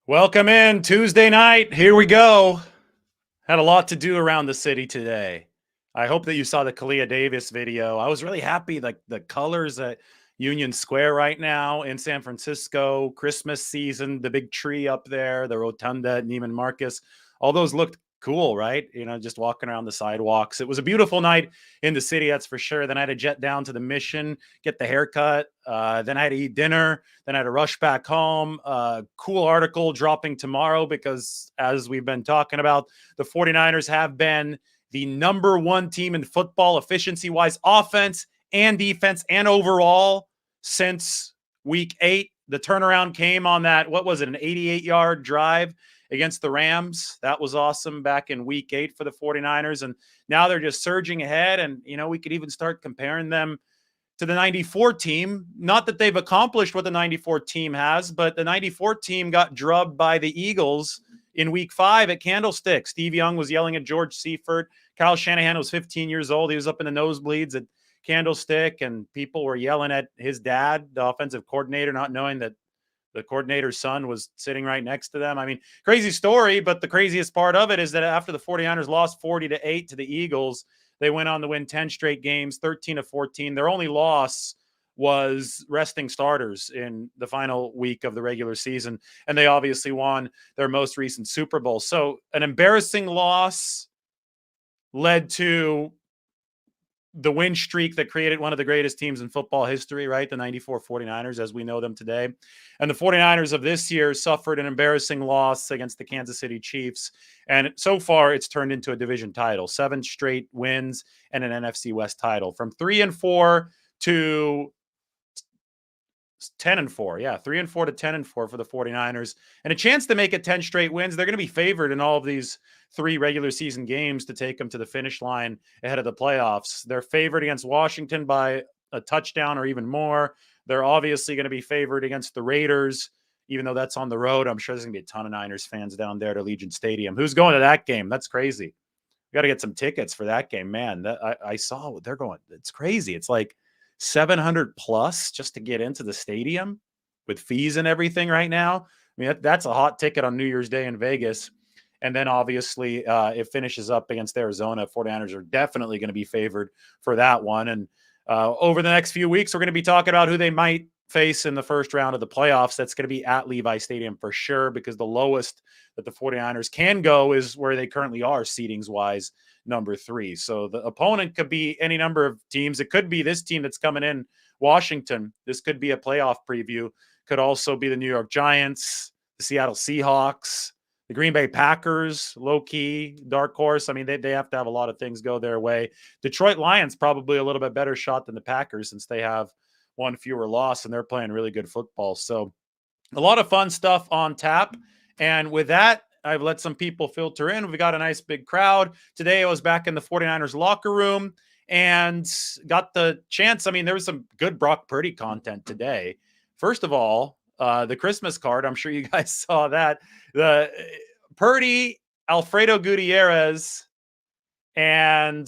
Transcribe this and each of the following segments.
Welcome in Tuesday night. Here we go. Had a lot to do around the city today. I hope that you saw the Kalia Davis video. I was really happy, like the colors at Union Square right now in San Francisco, Christmas season, the big tree up there, the rotunda at Neiman Marcus. All those looked cool, right? Just walking around the sidewalks. It was a beautiful night in the city, that's for sure. Then I had to jet down to the Mission, get the haircut. Then I had to eat dinner. Then I had to rush back home. Cool article dropping tomorrow because, as we've been talking about, the 49ers have been the number one team in football, efficiency-wise, offense and defense and overall since week 8. The turnaround came on that, what was it, an 88-yard drive against the Rams. That was awesome back in week 8 for the 49ers. And now they're just surging ahead. And, we could even start comparing them to the 94 team. Not that they've accomplished what the 94 team has, but the 94 team got drubbed by the Eagles in week 5 at Candlestick. Steve Young was yelling at George Seifert. Kyle Shanahan was 15 years old. He was up in the nosebleeds at Candlestick, and people were yelling at his dad, the offensive coordinator, not knowing that the coordinator's son was sitting right next to them. I mean, crazy story, but the craziest part of it is that after the 49ers lost 40-8 to the Eagles, they went on to win 10 straight games, 13-14. Their only loss was resting starters in the final week of the regular season, and they obviously won their most recent Super Bowl. So an embarrassing loss led to the win streak that created one of the greatest teams in football history, right? The 94 49ers as we know them today. And the 49ers of this year suffered an embarrassing loss against the Kansas City Chiefs. And so far it's turned into a division title, 7 straight wins and an NFC West title, from 3-4 to 10-4. Yeah, 3-4 to 10-4 for the 49ers, and a chance to make it 10 straight wins. They're going to be favored in all of these 3 regular season games to take them to the finish line ahead of the playoffs. They're favored against Washington by a touchdown or even more. They're obviously going to be favored against the Raiders, even though that's on the road. I'm sure there's going to be a ton of Niners fans down there at Allegiant Stadium. Who's going to that game? That's crazy. We got to get some tickets for that game, man. I saw what they're going. It's crazy. It's like 700 plus just to get into the stadium with fees and everything right now. I mean, that's a hot ticket on New Year's Day in Vegas. And then obviously it finishes up against Arizona. 49ers are definitely going to be favored for that one. And over the next few weeks, we're going to be talking about who they might face in the first round of the playoffs. That's going to be at Levi Stadium for sure, because the lowest that the 49ers can go is where they currently are seedings wise, number 3. So the opponent could be any number of teams. It could be this team that's coming in, Washington. This could be a playoff preview. Could also be the New York Giants, the Seattle Seahawks, the Green Bay Packers, low-key, dark horse. I mean, they have to have a lot of things go their way. Detroit Lions probably a little bit better shot than the Packers since they have one fewer loss and they're playing really good football. So a lot of fun stuff on tap. And with that, I've let some people filter in. We got a nice big crowd. Today I was back in the 49ers locker room and got the chance. I mean, there was some good Brock Purdy content today. First of all, the Christmas card, I'm sure you guys saw that. The Purdy, Alfredo Gutierrez, and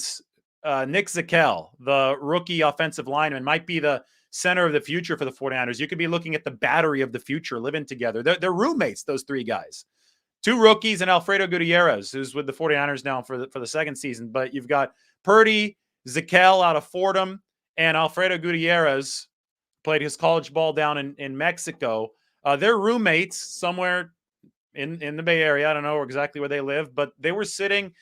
Nick Zakelj, the rookie offensive lineman, might be the center of the future for the 49ers. You could be looking at the battery of the future living together. They're roommates, those 3 guys. 2 rookies and Alfredo Gutierrez, who's with the 49ers now for the second season. But you've got Purdy, Zakelj out of Fordham, and Alfredo Gutierrez played his college ball down in Mexico. They're roommates somewhere in the Bay Area. I don't know exactly where they live, but they were sitting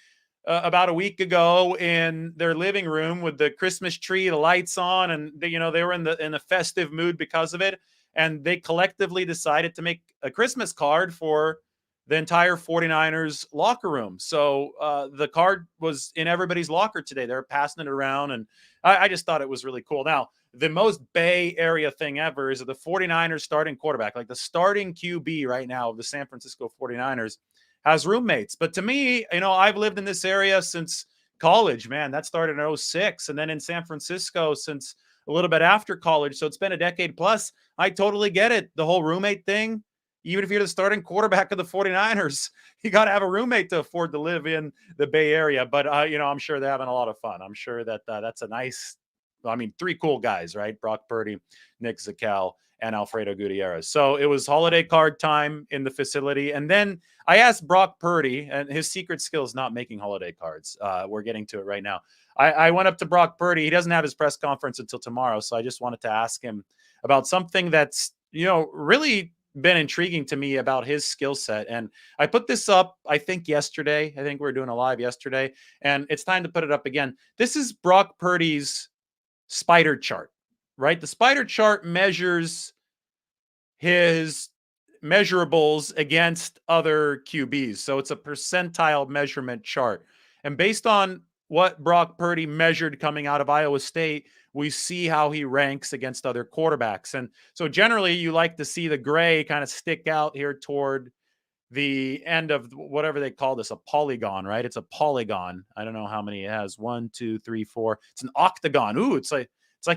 about a week ago in their living room with the Christmas tree, the lights on, and they were in the festive mood because of it. And they collectively decided to make a Christmas card for the entire 49ers locker room. So the card was in everybody's locker today. They're passing it around, and I just thought it was really cool. Now, the most Bay Area thing ever is that the 49ers starting quarterback, like the starting QB right now of the San Francisco 49ers, has roommates. But to me, I've lived in this area since college, man. That started in 06, and then in San Francisco since a little bit after college. So it's been a decade plus. I totally get it. The whole roommate thing. Even if you're the starting quarterback of the 49ers, you got to have a roommate to afford to live in the Bay Area. But, I'm sure they're having a lot of fun. I'm sure that that's a nice, 3 cool guys, right? Brock Purdy, Nick Zakelj, and Alfredo Gutierrez. So it was holiday card time in the facility. And then I asked Brock Purdy, and his secret skill is not making holiday cards. We're getting to it right now. I went up to Brock Purdy. He doesn't have his press conference until tomorrow. So I just wanted to ask him about something that's, really been intriguing to me about his skill set. And I put this up, I think yesterday. I think we were doing a live yesterday, and it's time to put it up again. This is Brock Purdy's spider chart, right? The spider chart measures his measurables against other QBs. So it's a percentile measurement chart. And based on what Brock Purdy measured coming out of Iowa State, we see how he ranks against other quarterbacks. And so generally you like to see the gray kind of stick out here toward the end of whatever they call this, a polygon, right? It's a polygon. I don't know how many it has. 1, 2, 3, 4. It's an octagon. Ooh, it's like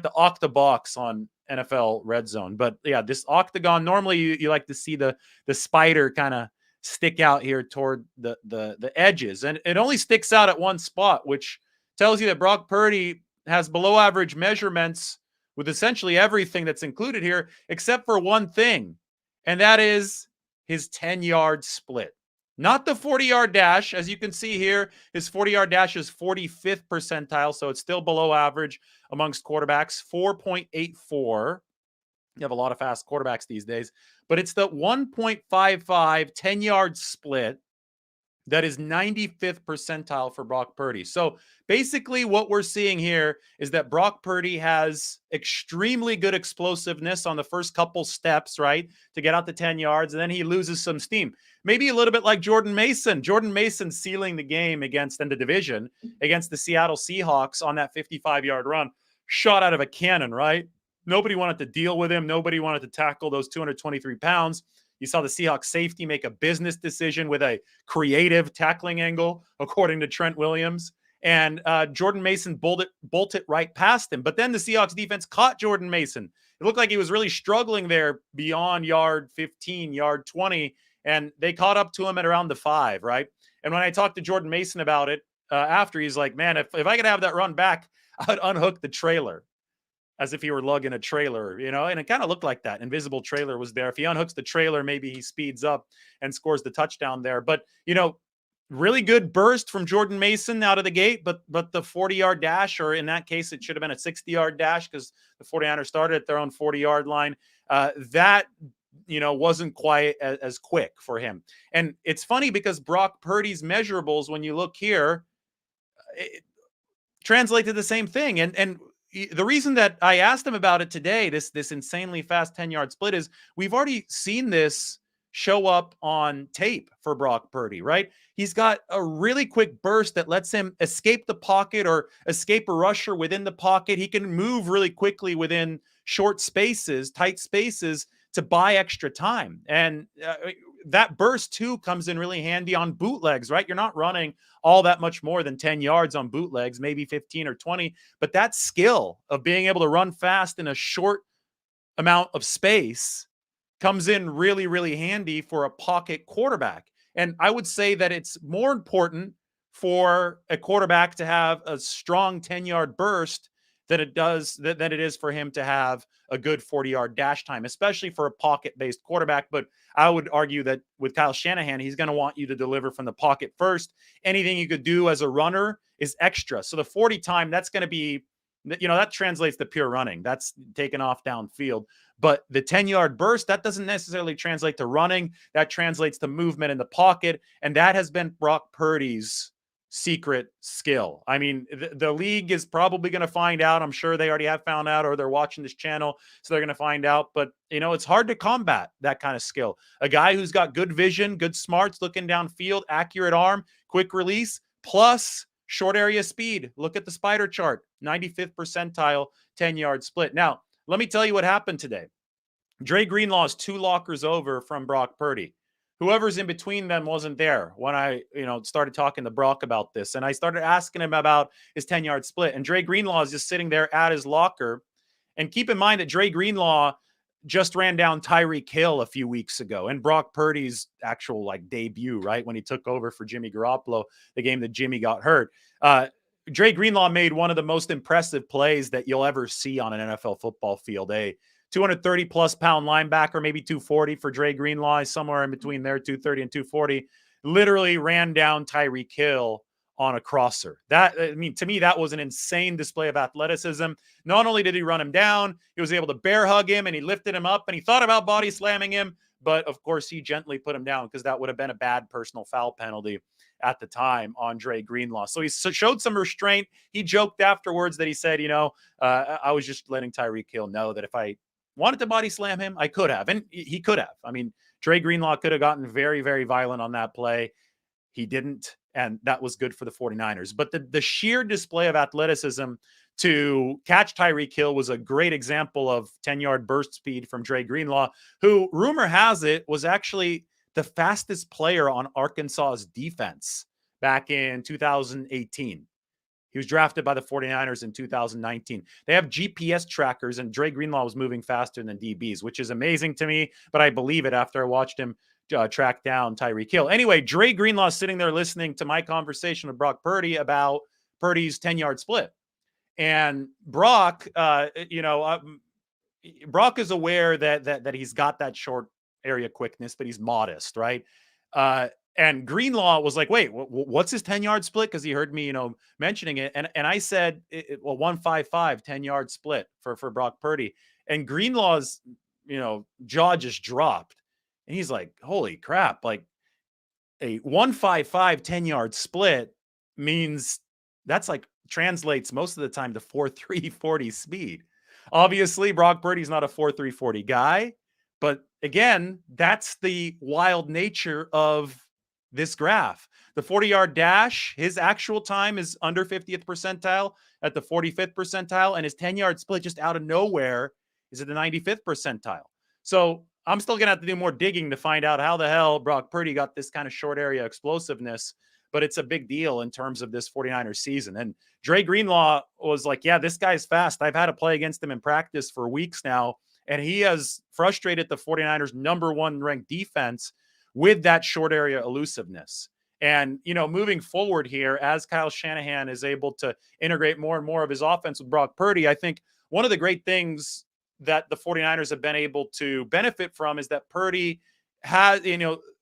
the octabox on NFL Red Zone. But yeah, this octagon, normally you like to see the spider kind of stick out here toward the edges. And it only sticks out at one spot, which tells you that Brock Purdy has below average measurements with essentially everything that's included here, except for one thing. And that is his 10-yard split. Not the 40-yard dash. As you can see here, his 40-yard dash is 45th percentile, so it's still below average amongst quarterbacks, 4.84. You have a lot of fast quarterbacks these days, but it's the 1.55 10-yard split that is 95th percentile for Brock Purdy. So basically what we're seeing here is that Brock Purdy has extremely good explosiveness on the first couple steps, right, to get out the 10 yards, and then he loses some steam. Maybe a little bit like Jordan Mason. Jordan Mason sealing the game in the division against the Seattle Seahawks on that 55-yard run, shot out of a cannon, right? Nobody wanted to deal with him. Nobody wanted to tackle those 223 pounds. You saw the Seahawks safety make a business decision with a creative tackling angle, according to Trent Williams. And Jordan Mason bolted right past him. But then the Seahawks defense caught Jordan Mason. It looked like he was really struggling there beyond yard 15, yard 20. And they caught up to him at around the 5, right? And when I talked to Jordan Mason about it after, he's like, man, if I could have that run back, I'd unhook the trailer. As if he were lugging a trailer, and it kind of looked like that. Invisible trailer was there. If he unhooks the trailer, maybe he speeds up and scores the touchdown there. But, really good burst from Jordan Mason out of the gate, but the 40-yard dash, or in that case, it should have been a 60-yard dash because the 49ers started at their own 40-yard line. That wasn't quite as quick for him. And it's funny because Brock Purdy's measurables, when you look here, it translate to the same thing. And the reason that I asked him about it today, this insanely fast 10-yard split, is we've already seen this show up on tape for Brock Purdy, right? He's got a really quick burst that lets him escape the pocket or escape a rusher within the pocket. He can move really quickly within short spaces, tight spaces, to buy extra time. And that burst too comes in really handy on bootlegs, right? You're not running all that much more than 10 yards on bootlegs, maybe 15 or 20, but that skill of being able to run fast in a short amount of space comes in really, really handy for a pocket quarterback. And I would say that it's more important for a quarterback to have a strong 10-yard burst than it is for him to have a good 40-yard dash time, especially for a pocket-based quarterback. But I would argue that with Kyle Shanahan, he's going to want you to deliver from the pocket first. Anything you could do as a runner is extra. So the 40 time, that's going to be, that translates to pure running. That's taken off downfield. But the 10-yard burst, that doesn't necessarily translate to running. That translates to movement in the pocket. And that has been Brock Purdy's secret skill. I mean, the league is probably going to find out. I'm sure they already have found out, or they're watching this channel, so they're going to find out. But, it's hard to combat that kind of skill. A guy who's got good vision, good smarts, looking downfield, accurate arm, quick release, plus short area speed. Look at the spider chart, 95th percentile, 10-yard split. Now, let me tell you what happened today. Dre Greenlaw is 2 lockers over from Brock Purdy. Whoever's in between them wasn't there when I, started talking to Brock about this. And I started asking him about his 10-yard split. And Dre Greenlaw is just sitting there at his locker. And keep in mind that Dre Greenlaw just ran down Tyreek Hill a few weeks ago, and Brock Purdy's actual debut, right? When he took over for Jimmy Garoppolo, the game that Jimmy got hurt. Dre Greenlaw made one of the most impressive plays that you'll ever see on an NFL football field. A 230 plus pound linebacker, maybe 240 for Dre Greenlaw, somewhere in between there, 230 and 240, literally ran down Tyreek Hill on a crosser. To me, that was an insane display of athleticism. Not only did he run him down, he was able to bear hug him and he lifted him up and he thought about body slamming him. But of course, he gently put him down because that would have been a bad personal foul penalty at the time on Dre Greenlaw. So he showed some restraint. He joked afterwards that he said, I was just letting Tyreek Hill know that if I wanted to body slam him, I could have. And he could have. I mean, Dre Greenlaw could have gotten very, very violent on that play. He didn't. And that was good for the 49ers. But the sheer display of athleticism to catch Tyreek Hill was a great example of 10-yard burst speed from Dre Greenlaw, who, rumor has it, was actually the fastest player on Arkansas's defense back in 2018. He was drafted by the 49ers in 2019. They have GPS trackers, and Dre Greenlaw was moving faster than DBs, which is amazing to me, but I believe it after I watched him track down Tyreek Hill. Anyway, Dre Greenlaw sitting there listening to my conversation with Brock Purdy about Purdy's 10-yard split. And Brock, Brock is aware that he's got that short area quickness, but he's modest, right? And Greenlaw was like, wait, what's his 10-yard split? Because he heard me, mentioning it. And I said, 155, 10-yard split for Brock Purdy. And Greenlaw's, jaw just dropped. And he's like, holy crap, like a 155 10-yard split means that's like translates most of the time to 4.3 40 speed. Obviously, Brock Purdy's not a 4.3 40 guy, but again, that's the wild nature of this graph. The 40-yard dash, his actual time is under 50th percentile at the 45th percentile, and his 10-yard split just out of nowhere is at the 95th percentile. So I'm still going to have to do more digging to find out how the hell Brock Purdy got this kind of short area explosiveness, but it's a big deal in terms of this 49ers season. And Dre Greenlaw was like, yeah, this guy's fast. I've had to play against him in practice for weeks now, and he has frustrated the 49ers' number one ranked defense with that short area elusiveness. And, moving forward here, as Kyle Shanahan is able to integrate more and more of his offense with Brock Purdy, I think one of the great things that the 49ers have been able to benefit from is that Purdy has,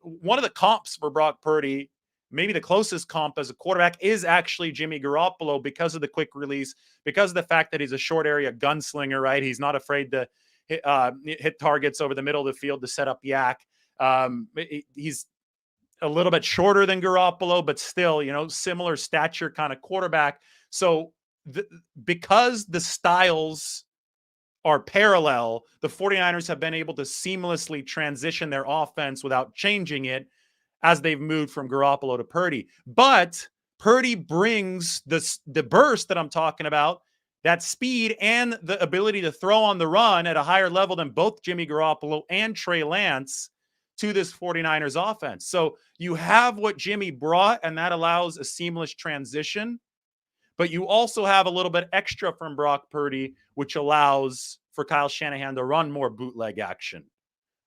one of the comps for Brock Purdy, maybe the closest comp as a quarterback, is actually Jimmy Garoppolo because of the quick release, because of the fact that he's a short area gunslinger, right? He's not afraid to hit targets over the middle of the field to set up yak. He's a little bit shorter than Garoppolo, but still, similar stature kind of quarterback. So because the styles are parallel, the 49ers have been able to seamlessly transition their offense without changing it as they've moved from Garoppolo to Purdy. But Purdy brings the burst that I'm talking about, that speed and the ability to throw on the run at a higher level than both Jimmy Garoppolo and Trey Lance to this 49ers offense. So you have what Jimmy brought, and that allows a seamless transition. But you also have a little bit extra from Brock Purdy, which allows for Kyle Shanahan to run more bootleg action,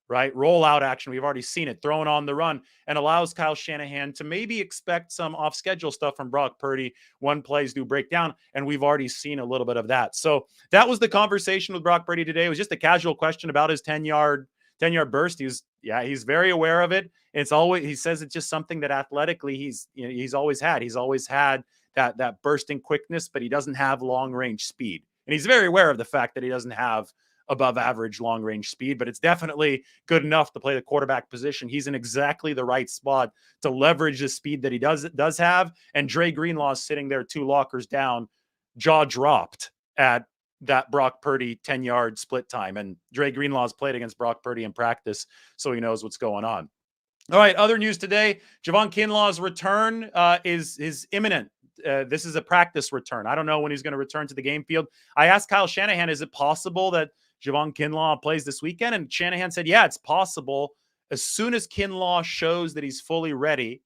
right? Rollout action. We've already seen it, throwing on the run, and allows Kyle Shanahan to maybe expect some off-schedule stuff from Brock Purdy when plays do break down. And we've already seen a little bit of that. So that was the conversation with Brock Purdy today. It was just a casual question about his 10-yard burst. He's very aware of it. He says it's just something that athletically he's always had. He's always had that bursting quickness, but he doesn't have long range speed. And he's very aware of the fact that he doesn't have above average long range speed, but it's definitely good enough to play the quarterback position. He's in exactly the right spot to leverage the speed that he does have. And Dre Greenlaw is sitting there 2 lockers down, jaw dropped at that Brock Purdy 10-yard split time. And Dre Greenlaw's played against Brock Purdy in practice, so he knows what's going on. All right, other news today, Javon Kinlaw's return is imminent. This is a practice return. I don't know when he's going to return to the game field. I asked Kyle Shanahan, is it possible that Javon Kinlaw plays this weekend? And Shanahan said, yeah, it's possible. As soon as Kinlaw shows that he's fully ready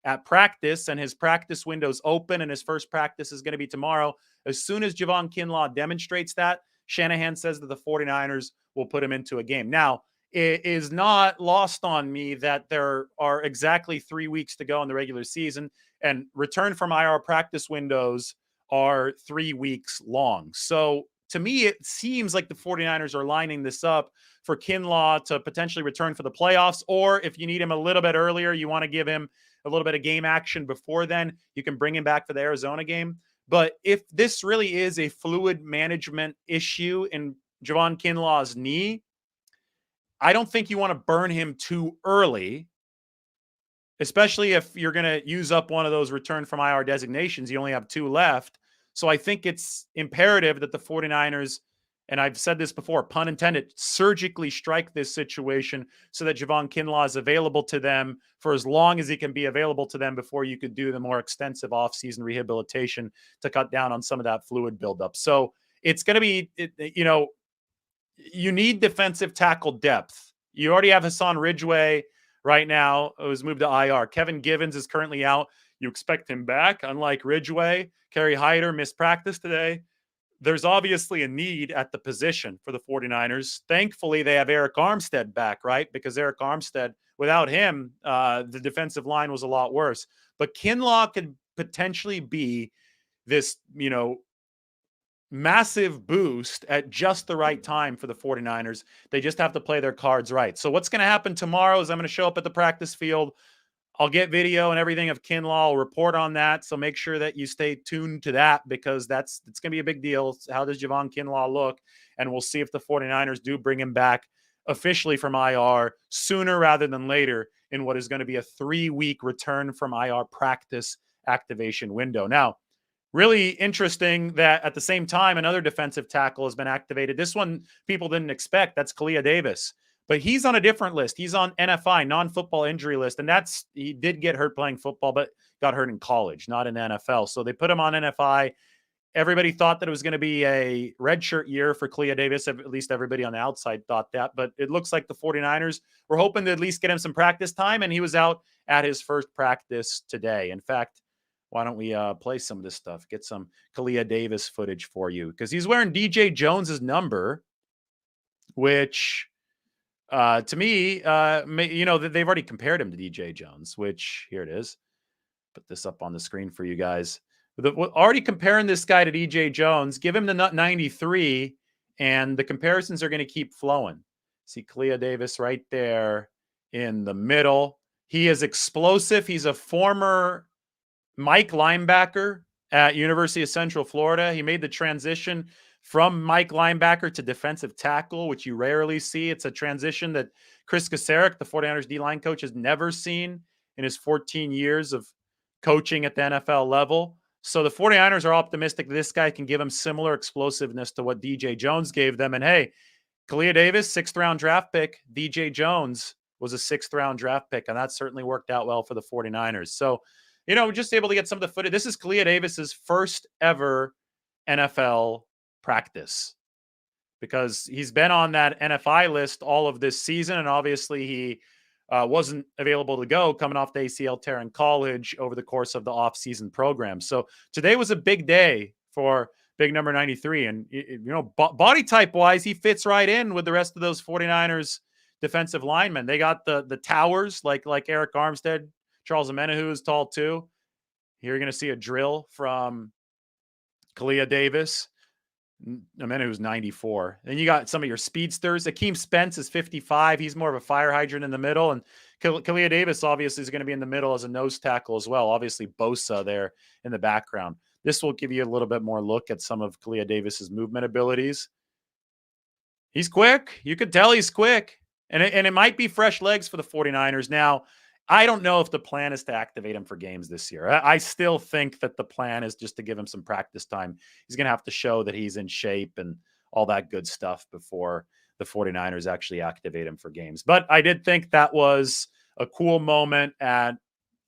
at practice and his practice window's open and his first practice is going to be tomorrow, as soon as Javon Kinlaw demonstrates that, Shanahan says that the 49ers will put him into a game. Now, it is not lost on me that there are exactly 3 weeks to go in the regular season, and return from IR practice windows are 3 weeks long. So to me, it seems like the 49ers are lining this up for Kinlaw to potentially return for the playoffs. Or if you need him a little bit earlier, you want to give him a little bit of game action before then, you can bring him back for the Arizona game. But if this really is a fluid management issue in Javon Kinlaw's knee, I don't think you want to burn him too early, especially if you're going to use up one of those return from IR designations. You only have 2 left. So I think it's imperative that the 49ers, and I've said this before, pun intended, surgically strike this situation so that Javon Kinlaw is available to them for as long as he can be available to them before you could do the more extensive offseason rehabilitation to cut down on some of that fluid buildup. So it's going to be, you need defensive tackle depth. You already have Hassan Ridgeway right now, who's moved to IR. Kevin Givens is currently out. You expect him back, unlike Ridgeway. Kerry Hyder missed practice today. There's obviously a need at the position for the 49ers. Thankfully, they have Eric Armstead back, right? Because Eric Armstead, without him, the defensive line was a lot worse. But Kinlaw could potentially be this, massive boost at just the right time for the 49ers. They just have to play their cards right. So what's going to happen tomorrow is I'm going to show up at the practice field. I'll get video and everything of Kinlaw. I'll report on that. So make sure that you stay tuned to that because it's going to be a big deal. How does Javon Kinlaw look? And we'll see if the 49ers do bring him back officially from IR sooner rather than later in what is going to be a 3-week return from IR practice activation window. Now, really interesting that at the same time, another defensive tackle has been activated. This one people didn't expect. That's Kalia Davis. But he's on a different list. He's on NFI, non-football injury list. And he did get hurt playing football, but got hurt in college, not in NFL. So they put him on NFI. Everybody thought that it was going to be a redshirt year for Kalia Davis. At least everybody on the outside thought that. But it looks like the 49ers were hoping to at least get him some practice time. And he was out at his first practice today. In fact, why don't we play some of this stuff? Get some Kalia Davis footage for you. Because he's wearing DJ Jones's number, which... to me, they've already compared him to DJ Jones, which here it is. Put this up on the screen for you guys. Already comparing this guy to DJ Jones, give him the 93, and the comparisons are going to keep flowing. See Kalia Davis right there in the middle. He is explosive. He's a former Mike linebacker at University of Central Florida. He made the transition from Mike linebacker to defensive tackle, which you rarely see. It's a transition that Chris Kasarik, the 49ers D-line coach, has never seen in his 14 years of coaching at the NFL level. So the 49ers are optimistic that this guy can give them similar explosiveness to what DJ Jones gave them. And hey, Kalia Davis, 6th-round draft pick. DJ Jones was a 6th-round draft pick, and that certainly worked out well for the 49ers. So, just able to get some of the footage. This is Kalia Davis's first ever NFL practice because he's been on that NFI list all of this season. And obviously he wasn't available to go coming off the ACL tear in college over the course of the offseason program. So today was a big day for big number 93. And, body type wise, he fits right in with the rest of those 49ers defensive linemen. They got the towers like Eric Armstead, Charles Omenihu is tall too. Here you're going to see a drill from Kalia Davis. Omenihu's 94. Then you got some of your speedsters. Akeem Spence is 55. He's more of a fire hydrant in the middle. And Kalia Davis obviously is going to be in the middle as a nose tackle as well. Obviously Bosa there in the background. This will give you a little bit more look at some of Kalia Davis's movement abilities. He's quick. You could tell he's quick. And it might be fresh legs for the 49ers. Now, I don't know if the plan is to activate him for games this year. I still think that the plan is just to give him some practice time. He's going to have to show that he's in shape and all that good stuff before the 49ers actually activate him for games. But I did think that was a cool moment at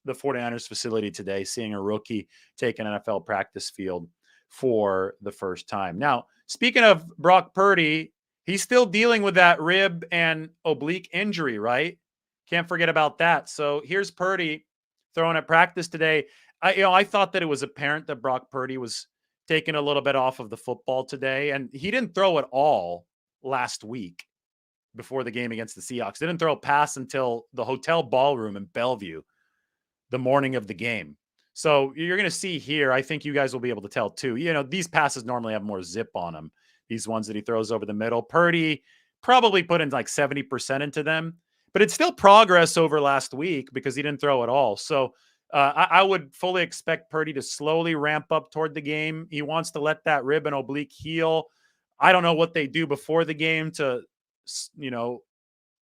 the 49ers facility today, seeing a rookie take an NFL practice field for the first time. Now, speaking of Brock Purdy, he's still dealing with that rib and oblique injury, right? Can't forget about that. So here's Purdy throwing at practice today. I thought that it was apparent that Brock Purdy was taking a little bit off of the football today, and he didn't throw at all last week before the game against the Seahawks. Didn't throw a pass until the hotel ballroom in Bellevue the morning of the game. So you're going to see here, I think you guys will be able to tell too. These passes normally have more zip on them these ones that he throws over the middle. Purdy probably put in like 70% into them, but it's still progress over last week because he didn't throw at all. So I would fully expect Purdy to slowly ramp up toward the game. He wants to let that rib and oblique heal. I don't know what they do before the game to, you know,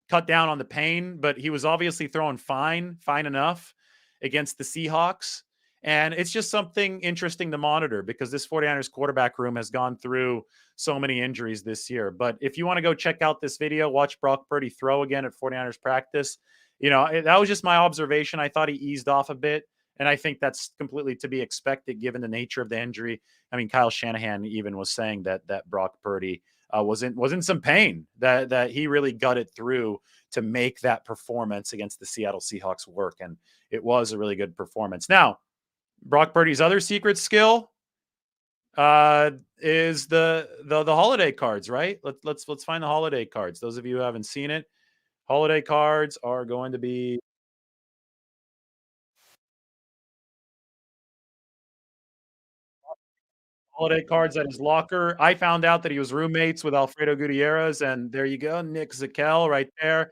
cut down on the pain, but he was obviously throwing fine enough against the Seahawks. And it's just something interesting to monitor because this 49ers quarterback room has gone through so many injuries this year. But if you want to go check out this video, watch Brock Purdy throw again at 49ers practice. That was just my observation. I thought he eased off a bit. And I think that's completely to be expected given the nature of the injury. I mean, Kyle Shanahan even was saying that Brock Purdy was in some pain, that he really gutted through to make that performance against the Seattle Seahawks work. And it was a really good performance. Now, Brock Purdy's other secret skill is the holiday cards, right? Let's find the holiday cards. Those of you who haven't seen it, holiday cards are going to be holiday cards at his locker. I found out that he was roommates with Alfredo Gutierrez, and there you go, Nick Zakelj right there.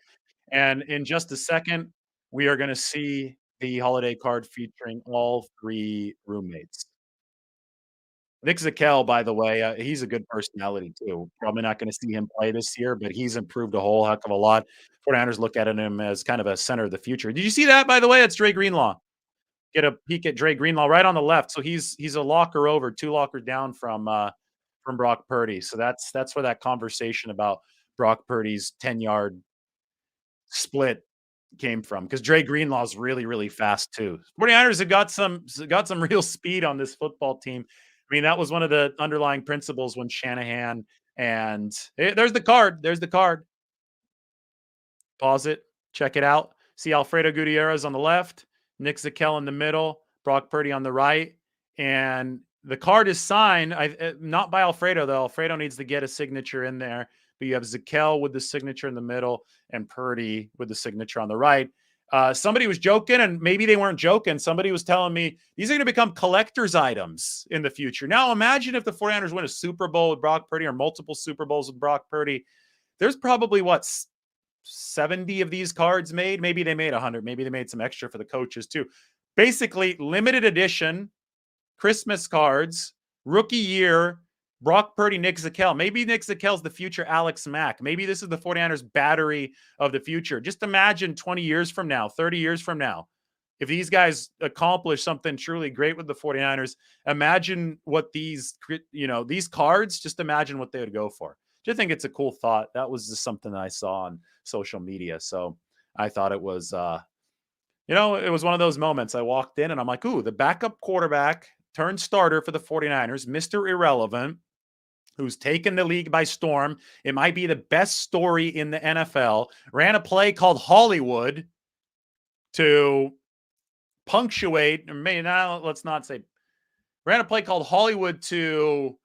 And in just a second, we are going to see the holiday card featuring all three roommates. Nick Zakelj, by the way, he's a good personality too. Probably not going to see him play this year, but he's improved a whole heck of a lot. 49ers look at him as kind of a center of the future. Did you see that, by the way? It's Dre Greenlaw. Get a peek at Dre Greenlaw right on the left. So he's a locker over, two lockers down from Brock Purdy. So that's where that conversation about Brock Purdy's 10-yard split came from, because Dre Greenlaw's really, really fast too. 49ers have got some real speed on this football team. I mean, that was one of the underlying principles when Shanahan and there's the card. There's the card. Pause it, check it out. See Alfredo Gutierrez on the left, Nick Zakelj in the middle, Brock Purdy on the right, and the card is signed. Not by Alfredo though. Alfredo needs to get a signature in there. But you have Zakelj with the signature in the middle and Purdy with the signature on the right. Somebody was joking, and maybe they weren't joking. Somebody was telling me these are going to become collector's items in the future. Now, imagine if the 49ers win a Super Bowl with Brock Purdy or multiple Super Bowls with Brock Purdy. There's probably, 70 of these cards made? Maybe they made 100. Maybe they made some extra for the coaches too. Basically, limited edition Christmas cards, rookie year, Brock Purdy, Nick Zakelj. Maybe Nick Zakel's the future Alex Mack. Maybe this is the 49ers battery of the future. Just imagine 20 years from now, 30 years from now, if these guys accomplish something truly great with the 49ers, imagine what these cards, just imagine what they would go for. Just think it's a cool thought. That was just something that I saw on social media. So I thought it was, it was one of those moments. I walked in and I'm like, ooh, the backup quarterback turned starter for the 49ers, Mr. Irrelevant, who's taken the league by storm. It might be the best story in the NFL. Ran a play called Hollywood to punctuate, or maybe not, let's not say, ran a play called Hollywood to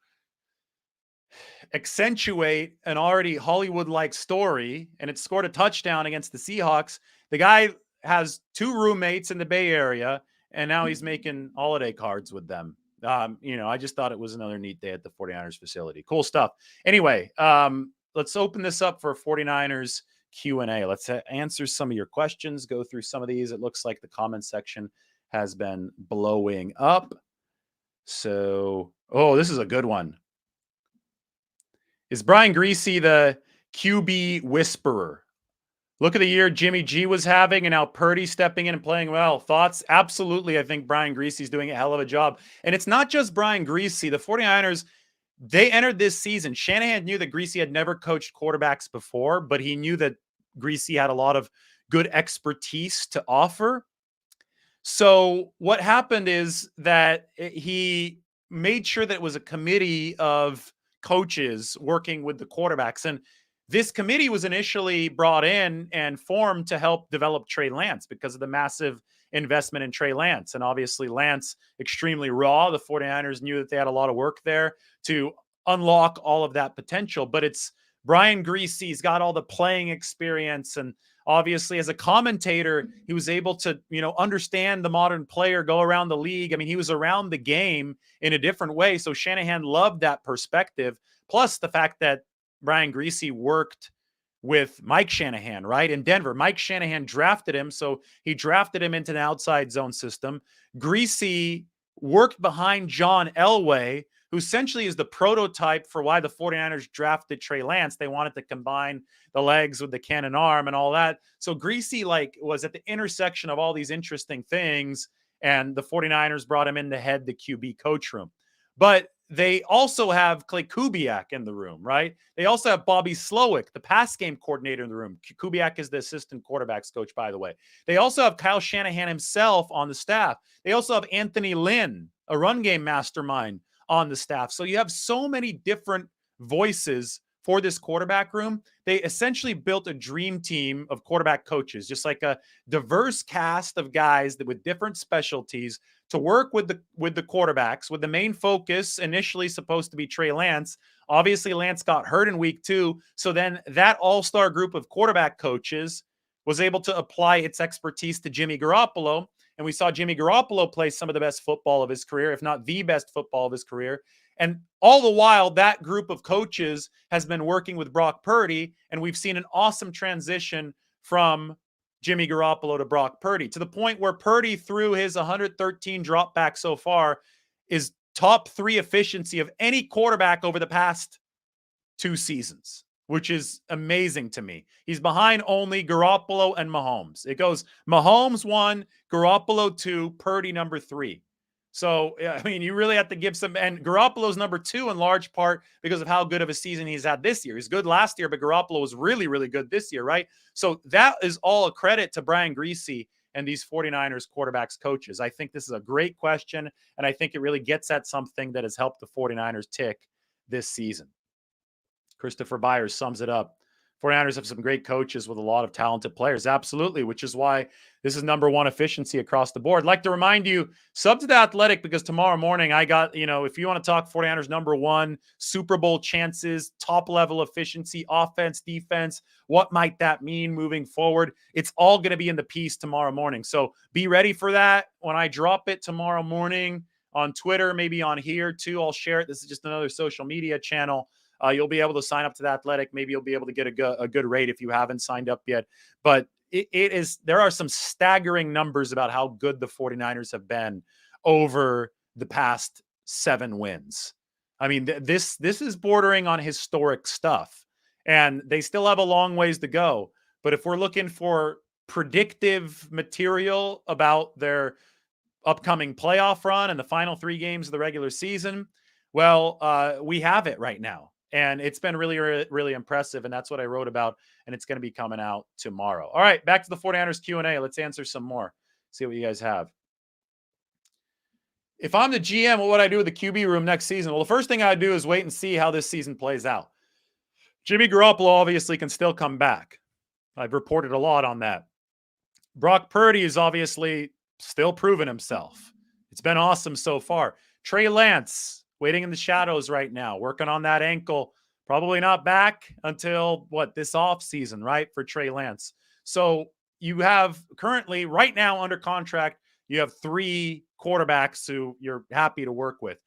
accentuate an already Hollywood-like story, and it scored a touchdown against the Seahawks. The guy has two roommates in the Bay Area, and now he's making holiday cards with them. I just thought it was another neat day at the 49ers facility. Cool stuff. Anyway, let's open this up for 49ers Q&A. Let's answer some of your questions, go through some of these. It looks like the comment section has been blowing up. So, this is a good one. Is Brian Greasy the QB whisperer? Look at the year Jimmy G was having and now Purdy stepping in and playing well. Thoughts? Absolutely. I think Brian Greasy's doing a hell of a job. And it's not just Brian Greasy. The 49ers, they entered this season. Shanahan knew that Greasy had never coached quarterbacks before, but he knew that Greasy had a lot of good expertise to offer. So what happened is that he made sure that it was a committee of coaches working with the quarterbacks. And this committee was initially brought in and formed to help develop Trey Lance because of the massive investment in Trey Lance. And obviously Lance, extremely raw. The 49ers knew that they had a lot of work there to unlock all of that potential. But it's Brian Greasy's got all the playing experience, and obviously as a commentator, he was able to, understand the modern player, go around the league. I mean, he was around the game in a different way. So Shanahan loved that perspective. Plus the fact that Brian Griese worked with Mike Shanahan, right? In Denver. Mike Shanahan drafted him. So he drafted him into the outside zone system. Griese worked behind John Elway, who essentially is the prototype for why the 49ers drafted Trey Lance. They wanted to combine the legs with the cannon arm and all that. So Griese was at the intersection of all these interesting things, and the 49ers brought him in to head the QB coach room. But they also have Clay Kubiak in the room, right? They also have Bobby Slowick, the pass game coordinator in the room. Kubiak is the assistant quarterbacks coach, by the way. They also have Kyle Shanahan himself on the staff. They also have Anthony Lynn, a run game mastermind, on the staff. So you have so many different voices for this quarterback room. They essentially built a dream team of quarterback coaches, just like a diverse cast of guys that with different specialties to work with the quarterbacks, with the main focus initially supposed to be Trey Lance. Obviously, Lance got hurt in week 2. So then that all-star group of quarterback coaches was able to apply its expertise to Jimmy Garoppolo. And we saw Jimmy Garoppolo play some of the best football of his career, if not the best football of his career. And all the while, that group of coaches has been working with Brock Purdy, and we've seen an awesome transition from Jimmy Garoppolo to Brock Purdy, to the point where Purdy, through his 113 drop back so far, is top 3 efficiency of any quarterback over the past 2 seasons, which is amazing to me. He's behind only Garoppolo and Mahomes. It goes Mahomes 1, Garoppolo 2, Purdy number 3. So, I mean, you really have to give some, and Garoppolo's number 2 in large part because of how good of a season he's had this year. He's good last year, but Garoppolo was really, really good this year, right? So that is all a credit to Brian Griese and these 49ers quarterbacks coaches. I think this is a great question, and I think it really gets at something that has helped the 49ers tick this season. Christopher Byers sums it up. 49ers have some great coaches with a lot of talented players. Absolutely, which is why this is number 1 efficiency across the board. I'd like to remind you, sub to The Athletic, because tomorrow morning I got, if you want to talk 49ers number 1, Super Bowl chances, top level efficiency, offense, defense, what might that mean moving forward? It's all going to be in the piece tomorrow morning. So be ready for that when I drop it tomorrow morning on Twitter, maybe on here too. I'll share it. This is just another social media channel. You'll be able to sign up to The Athletic. Maybe you'll be able to get a good rate if you haven't signed up yet. But there are some staggering numbers about how good the 49ers have been over the past 7 wins. I mean, this is bordering on historic stuff, and they still have a long ways to go. But if we're looking for predictive material about their upcoming playoff run and the final 3 games of the regular season, well, we have it right now. And it's been really, really, really impressive. And that's what I wrote about. And it's going to be coming out tomorrow. All right, back to the 49ers Q&A. Let's answer some more. See what you guys have. If I'm the GM, what would I do with the QB room next season? Well, the first thing I'd do is wait and see how this season plays out. Jimmy Garoppolo obviously can still come back. I've reported a lot on that. Brock Purdy is obviously still proving himself. It's been awesome so far. Trey Lance, waiting in the shadows right now, working on that ankle. Probably not back until, this offseason, right, for Trey Lance. So you have currently, right now under contract, you have 3 quarterbacks who you're happy to work with.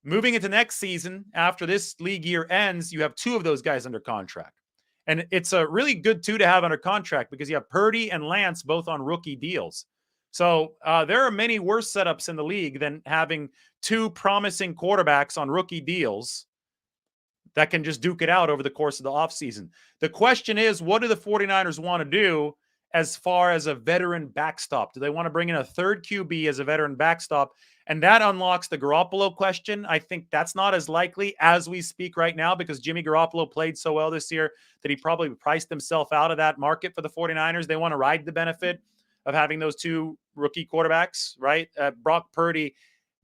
Moving into next season, after this league year ends, you have 2 of those guys under contract. And it's a really good 2 to have under contract because you have Purdy and Lance both on rookie deals. So there are many worse setups in the league than having 2 promising quarterbacks on rookie deals that can just duke it out over the course of the offseason. The question is, what do the 49ers want to do as far as a veteran backstop? Do they want to bring in a 3rd QB as a veteran backstop? And that unlocks the Garoppolo question. I think that's not as likely as we speak right now because Jimmy Garoppolo played so well this year that he probably priced himself out of that market for the 49ers. They want to ride the benefit of having those 2 rookie quarterbacks, right? Brock Purdy,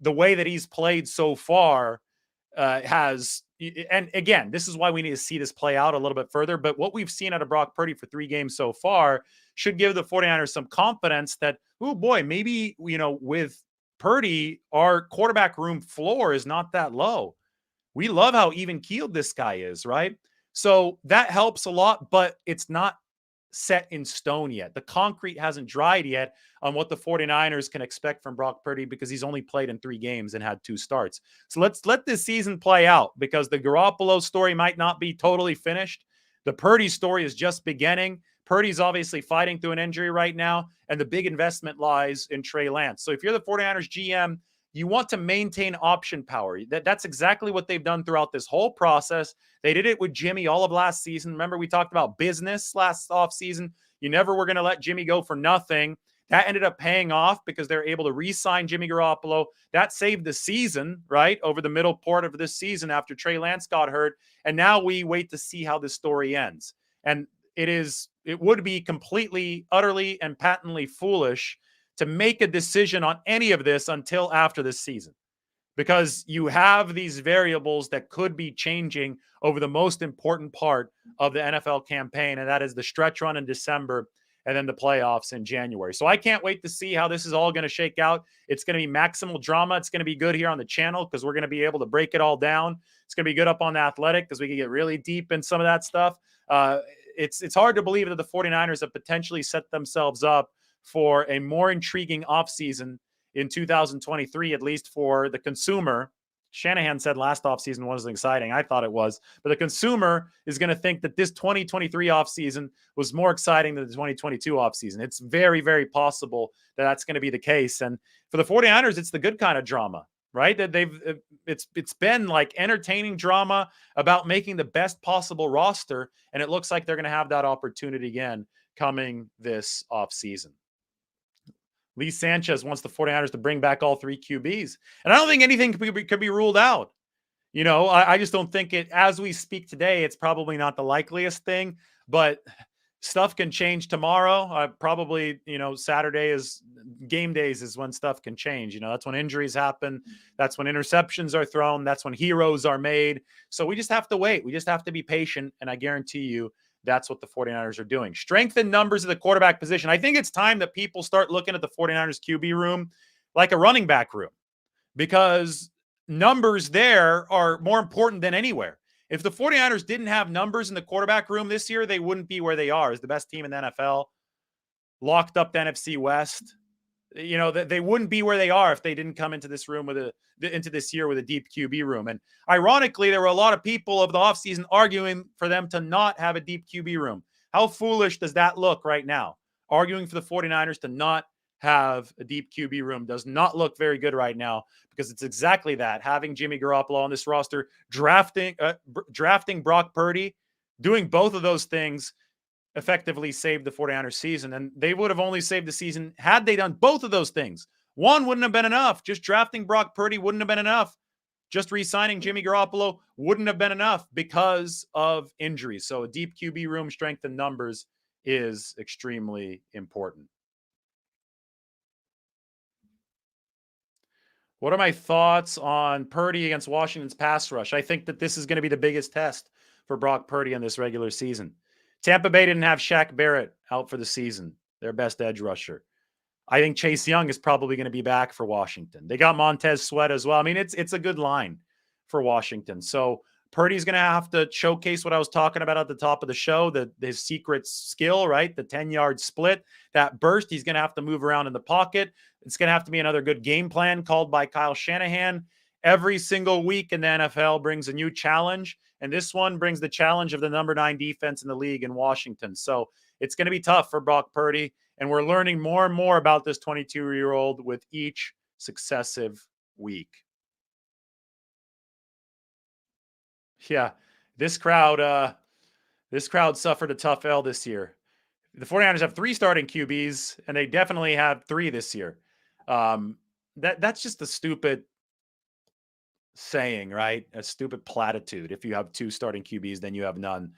the way that he's played so far has, and again, this is why we need to see this play out a little bit further. But what we've seen out of Brock Purdy for 3 games so far should give the 49ers some confidence that, oh boy, maybe, with Purdy, our quarterback room floor is not that low. We love how even keeled this guy is, right? So that helps a lot, but it's not set in stone yet. The concrete hasn't dried yet on what the 49ers can expect from Brock Purdy because he's only played in 3 games and had 2 starts. So let's let this season play out because the Garoppolo story might not be totally finished. The Purdy story is just beginning. Purdy's obviously fighting through an injury right now, and the big investment lies in Trey Lance. So if you're the 49ers GM, you want to maintain option power. That's exactly what they've done throughout this whole process. They did it with Jimmy all of last season. Remember, we talked about business last offseason. You never were going to let Jimmy go for nothing. That ended up paying off because they're able to re-sign Jimmy Garoppolo. That saved the season, right, over the middle part of this season after Trey Lance got hurt. And now we wait to see how this story ends. And it would be completely, utterly, and patently foolish to make a decision on any of this until after this season, because you have these variables that could be changing over the most important part of the NFL campaign, and that is the stretch run in December and then the playoffs in January. So I can't wait to see how this is all going to shake out. It's going to be maximal drama. It's going to be good here on the channel because we're going to be able to break it all down. It's going to be good up on The Athletic because we can get really deep in some of that stuff. It's hard to believe that the 49ers have potentially set themselves up for a more intriguing offseason in 2023, at least for the consumer. Shanahan said last offseason wasn't exciting. I thought it was. But the consumer is going to think that this 2023 offseason was more exciting than the 2022 offseason. It's very, very possible that that's going to be the case. And for the 49ers, it's the good kind of drama, right? That it's been like entertaining drama about making the best possible roster. And it looks like they're going to have that opportunity again coming this offseason. Lee Sanchez wants the 49ers to bring back all 3 QBs. And I don't think anything could be ruled out. You know, I just don't think it, as we speak today, it's probably not the likeliest thing, but stuff can change tomorrow. Probably, you know, Saturday is game days is when stuff can change. You know, that's when injuries happen. That's when interceptions are thrown. That's when heroes are made. So we just have to wait. We just have to be patient. And I guarantee you, that's what the 49ers are doing. Strengthen numbers of the quarterback position. I think it's time that people start looking at the 49ers QB room like a running back room, because numbers there are more important than anywhere. If the 49ers didn't have numbers in the quarterback room this year, they wouldn't be where they are as the best team in the NFL, locked up the NFC West. You know, they wouldn't be where they are if they didn't come into this room into this year with a deep QB room. And ironically, there were a lot of people over the offseason arguing for them to not have a deep QB room. How foolish does that look right now? Arguing for the 49ers to not have a deep QB room does not look very good right now, because it's exactly that. Having Jimmy Garoppolo on this roster, drafting Brock Purdy, doing both of those things effectively saved the 49ers season. And they would have only saved the season had they done both of those things. One wouldn't have been enough. Just drafting Brock Purdy wouldn't have been enough. Just re-signing Jimmy Garoppolo wouldn't have been enough because of injuries. So a deep QB room, strength in numbers is extremely important. What are my thoughts on Purdy against Washington's pass rush? I think that this is going to be the biggest test for Brock Purdy in this regular season. Tampa Bay didn't have Shaq Barrett out for the season, their best edge rusher. I think Chase Young is probably going to be back for Washington. They got Montez Sweat as well. I mean, it's a good line for Washington. So Purdy's going to have to showcase what I was talking about at the top of the show, his secret skill, right? The 10-yard split, that burst. He's going to have to move around in the pocket. It's going to have to be another good game plan called by Kyle Shanahan. Every single week in the NFL brings a new challenge, and this one brings the challenge of the number 9 defense in the league in Washington. So it's going to be tough for Brock Purdy, and we're learning more and more about this 22-year-old with each successive week. Yeah, this crowd suffered a tough L this year. The 49ers have 3 starting QBs, and they definitely have 3 this year. That's just a stupid saying, right? A stupid platitude. If you have 2 starting QBs, then you have none.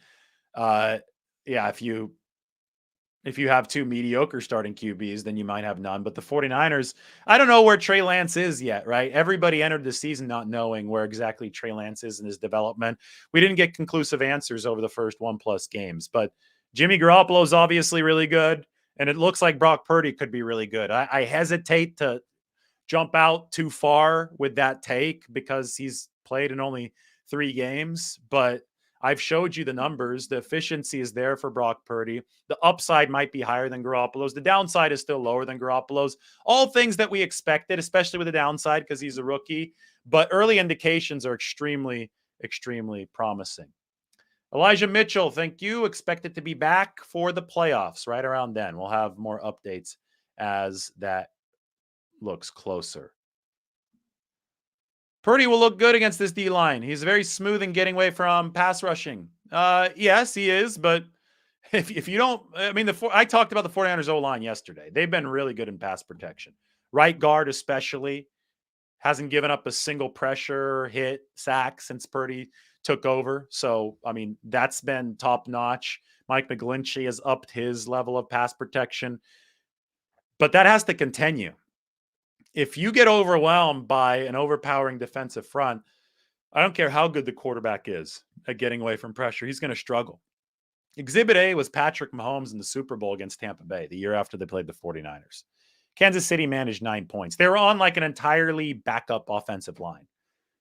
Yeah, if you have 2 mediocre starting QBs, then you might have none. But the 49ers, I don't know where Trey Lance is yet, right? Everybody entered the season not knowing where exactly Trey Lance is in his development. We didn't get conclusive answers over the first 1+ games, but Jimmy Garoppolo is obviously really good, and it looks like Brock Purdy could be really good. I hesitate to jump out too far with that take because he's played in only 3 games, but I've showed you the numbers. The efficiency is there for Brock Purdy. The upside might be higher than Garoppolo's. The downside is still lower than Garoppolo's. All things that we expected, especially with the downside because he's a rookie. But early indications are extremely, extremely promising. Elijah Mitchell, thank you. Expected to be back for the playoffs right around then. We'll have more updates as that looks closer. Purdy will look good against this D-line. He's very smooth in getting away from pass rushing. Yes, he is, but if you don't, I mean, I talked about the 49ers O-line yesterday. They've been really good in pass protection. Right guard especially hasn't given up a single pressure, hit, sack since Purdy took over. So, I mean, that's been top-notch. Mike McGlinchey has upped his level of pass protection. But that has to continue. If you get overwhelmed by an overpowering defensive front, I don't care how good the quarterback is at getting away from pressure, he's going to struggle. Exhibit A was Patrick Mahomes in the Super Bowl against Tampa Bay the year after they played the 49ers. Kansas City managed 9 points. They were on like an entirely backup offensive line.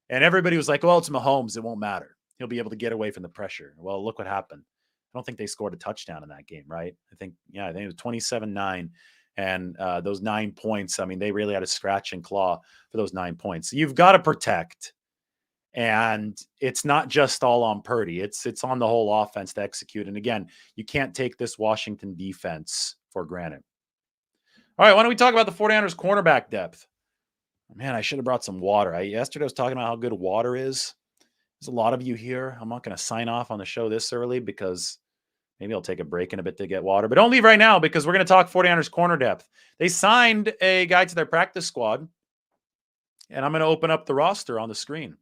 And everybody was like, well, it's Mahomes. It won't matter. He'll be able to get away from the pressure. Well, look what happened. I don't think they scored a touchdown in that game, right? I think it was 27-9. And those 9 points, I mean, they really had to scratch and claw for those 9 points. So you've got to protect. And it's not just all on Purdy. It's on the whole offense to execute. And again, you can't take this Washington defense for granted. All right, why don't we talk about the 49ers cornerback depth? Man, I should have brought some water. Yesterday I was talking about how good water is. There's a lot of you here. I'm not going to sign off on the show this early because maybe I'll take a break in a bit to get water. But don't leave right now because we're going to talk 49ers corner depth. They signed a guy to their practice squad, and I'm going to open up the roster on the screen.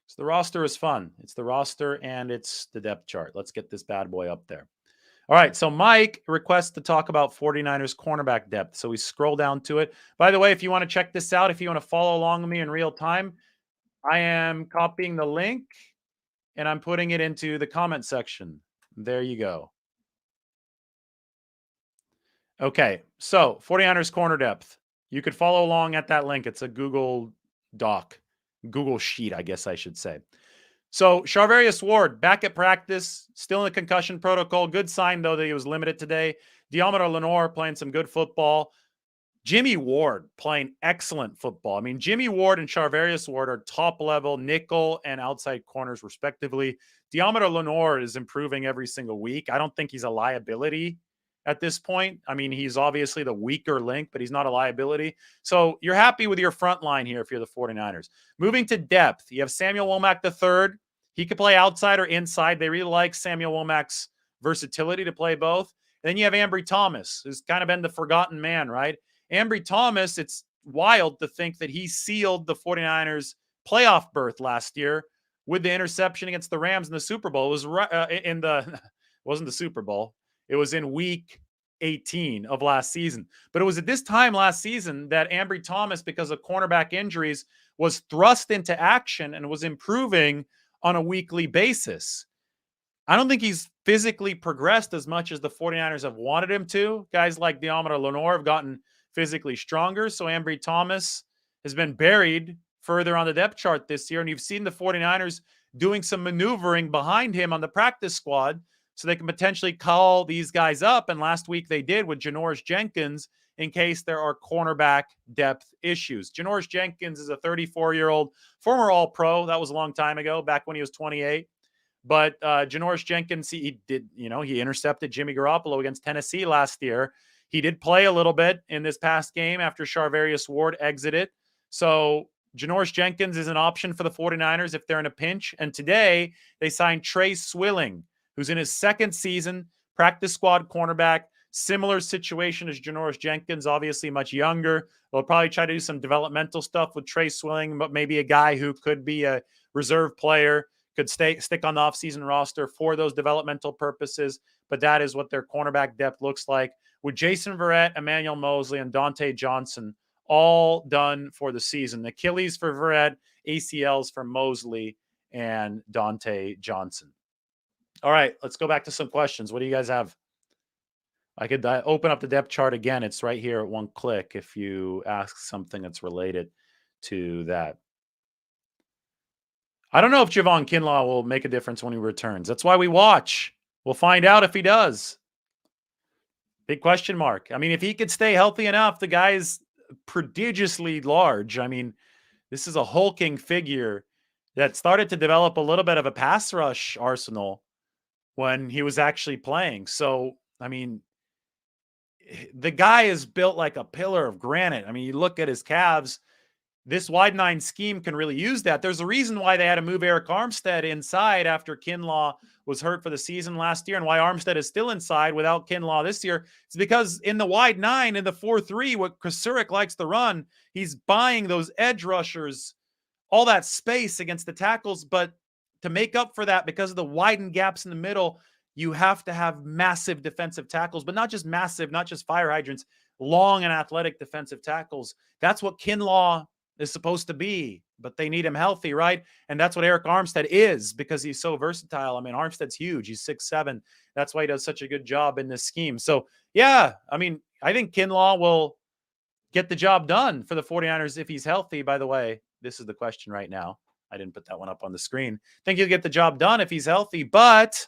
So the roster is fun. It's the roster and it's the depth chart. Let's get this bad boy up there. All right, so Mike requests to talk about 49ers cornerback depth. So we scroll down to it. By the way, if you want to check this out, if you want to follow along with me in real time, I am copying the link and I'm putting it into the comment section. There you go. Okay, so 49ers corner depth. You could follow along at that link. It's a Google Doc, Google Sheet, I guess I should say. So Charvarius Ward back at practice, still in the concussion protocol. Good sign, though, that he was limited today. Deommodore Lenoir playing some good football. Jimmy Ward playing excellent football. I mean, Jimmy Ward and Charvarius Ward are top-level nickel and outside corners, respectively. Deommodore Lenoir is improving every single week. I don't think he's a liability at this point. I mean, he's obviously the weaker link, but he's not a liability. So you're happy with your front line here if you're the 49ers. Moving to depth, you have Samuel Womack III. He could play outside or inside. They really like Samuel Womack's versatility to play both. And then you have Ambry Thomas, who's kind of been the forgotten man, right? Ambry Thomas, it's wild to think that he sealed the 49ers playoff berth last year with the interception against the Rams in the Super Bowl. It was wasn't the Super Bowl. It was in week 18 of last season. But it was at this time last season that Ambry Thomas, because of cornerback injuries, was thrust into action and was improving on a weekly basis. I don't think he's physically progressed as much as the 49ers have wanted him to. Guys like Deommodore Lenoir have gotten physically stronger. So Ambry Thomas has been buried further on the depth chart this year. And you've seen the 49ers doing some maneuvering behind him on the practice squad so they can potentially call these guys up. And last week they did with Janoris Jenkins in case there are cornerback depth issues. Janoris Jenkins is a 34-year-old former All-Pro. That was a long time ago, back when he was 28. But Janoris Jenkins, he intercepted Jimmy Garoppolo against Tennessee last year. He did play a little bit in this past game after Charvarius Ward exited. So Janoris Jenkins is an option for the 49ers if they're in a pinch. And today they signed Trey Swilling, who's in his second season, practice squad cornerback. Similar situation as Janoris Jenkins, obviously much younger. They'll probably try to do some developmental stuff with Trey Swilling, but maybe a guy who could be a reserve player, could stick on the offseason roster for those developmental purposes. But that is what their cornerback depth looks like, with Jason Verrett, Emmanuel Mosley, and Dante Johnson all done for the season. Achilles for Verrett, ACLs for Mosley and Dante Johnson. All right, let's go back to some questions. What do you guys have? I could open up the depth chart again. It's right here at one click if you ask something that's related to that. I don't know if Javon Kinlaw will make a difference when he returns. That's why we watch. We'll find out if he does. Big question mark. I mean, if he could stay healthy enough, the guy's prodigiously large. I mean, this is a hulking figure that started to develop a little bit of a pass rush arsenal when he was actually playing. So, I mean, the guy is built like a pillar of granite. I mean, you look at his calves, this wide nine scheme can really use that. There's a reason why they had to move Eric Armstead inside after Kinlaw was hurt for the season last year, and why Armstead is still inside without Kinlaw this year. It's because in the wide nine, in the 4-3, what Kasurik likes to run, he's buying those edge rushers all that space against the tackles. But to make up for that, because of the widened gaps in the middle, you have to have massive defensive tackles, but not just massive, not just fire hydrants, long and athletic defensive tackles. That's what Kinlaw is supposed to be, but they need him healthy, right? And that's what Eric Armstead is, because he's so versatile. I mean, Armstead's huge. He's 6'7". That's why he does such a good job in this scheme. So, yeah, I mean, I think Kinlaw will get the job done for the 49ers if he's healthy. By the way, this is the question right now. I didn't put that one up on the screen. I think he'll get the job done if he's healthy, but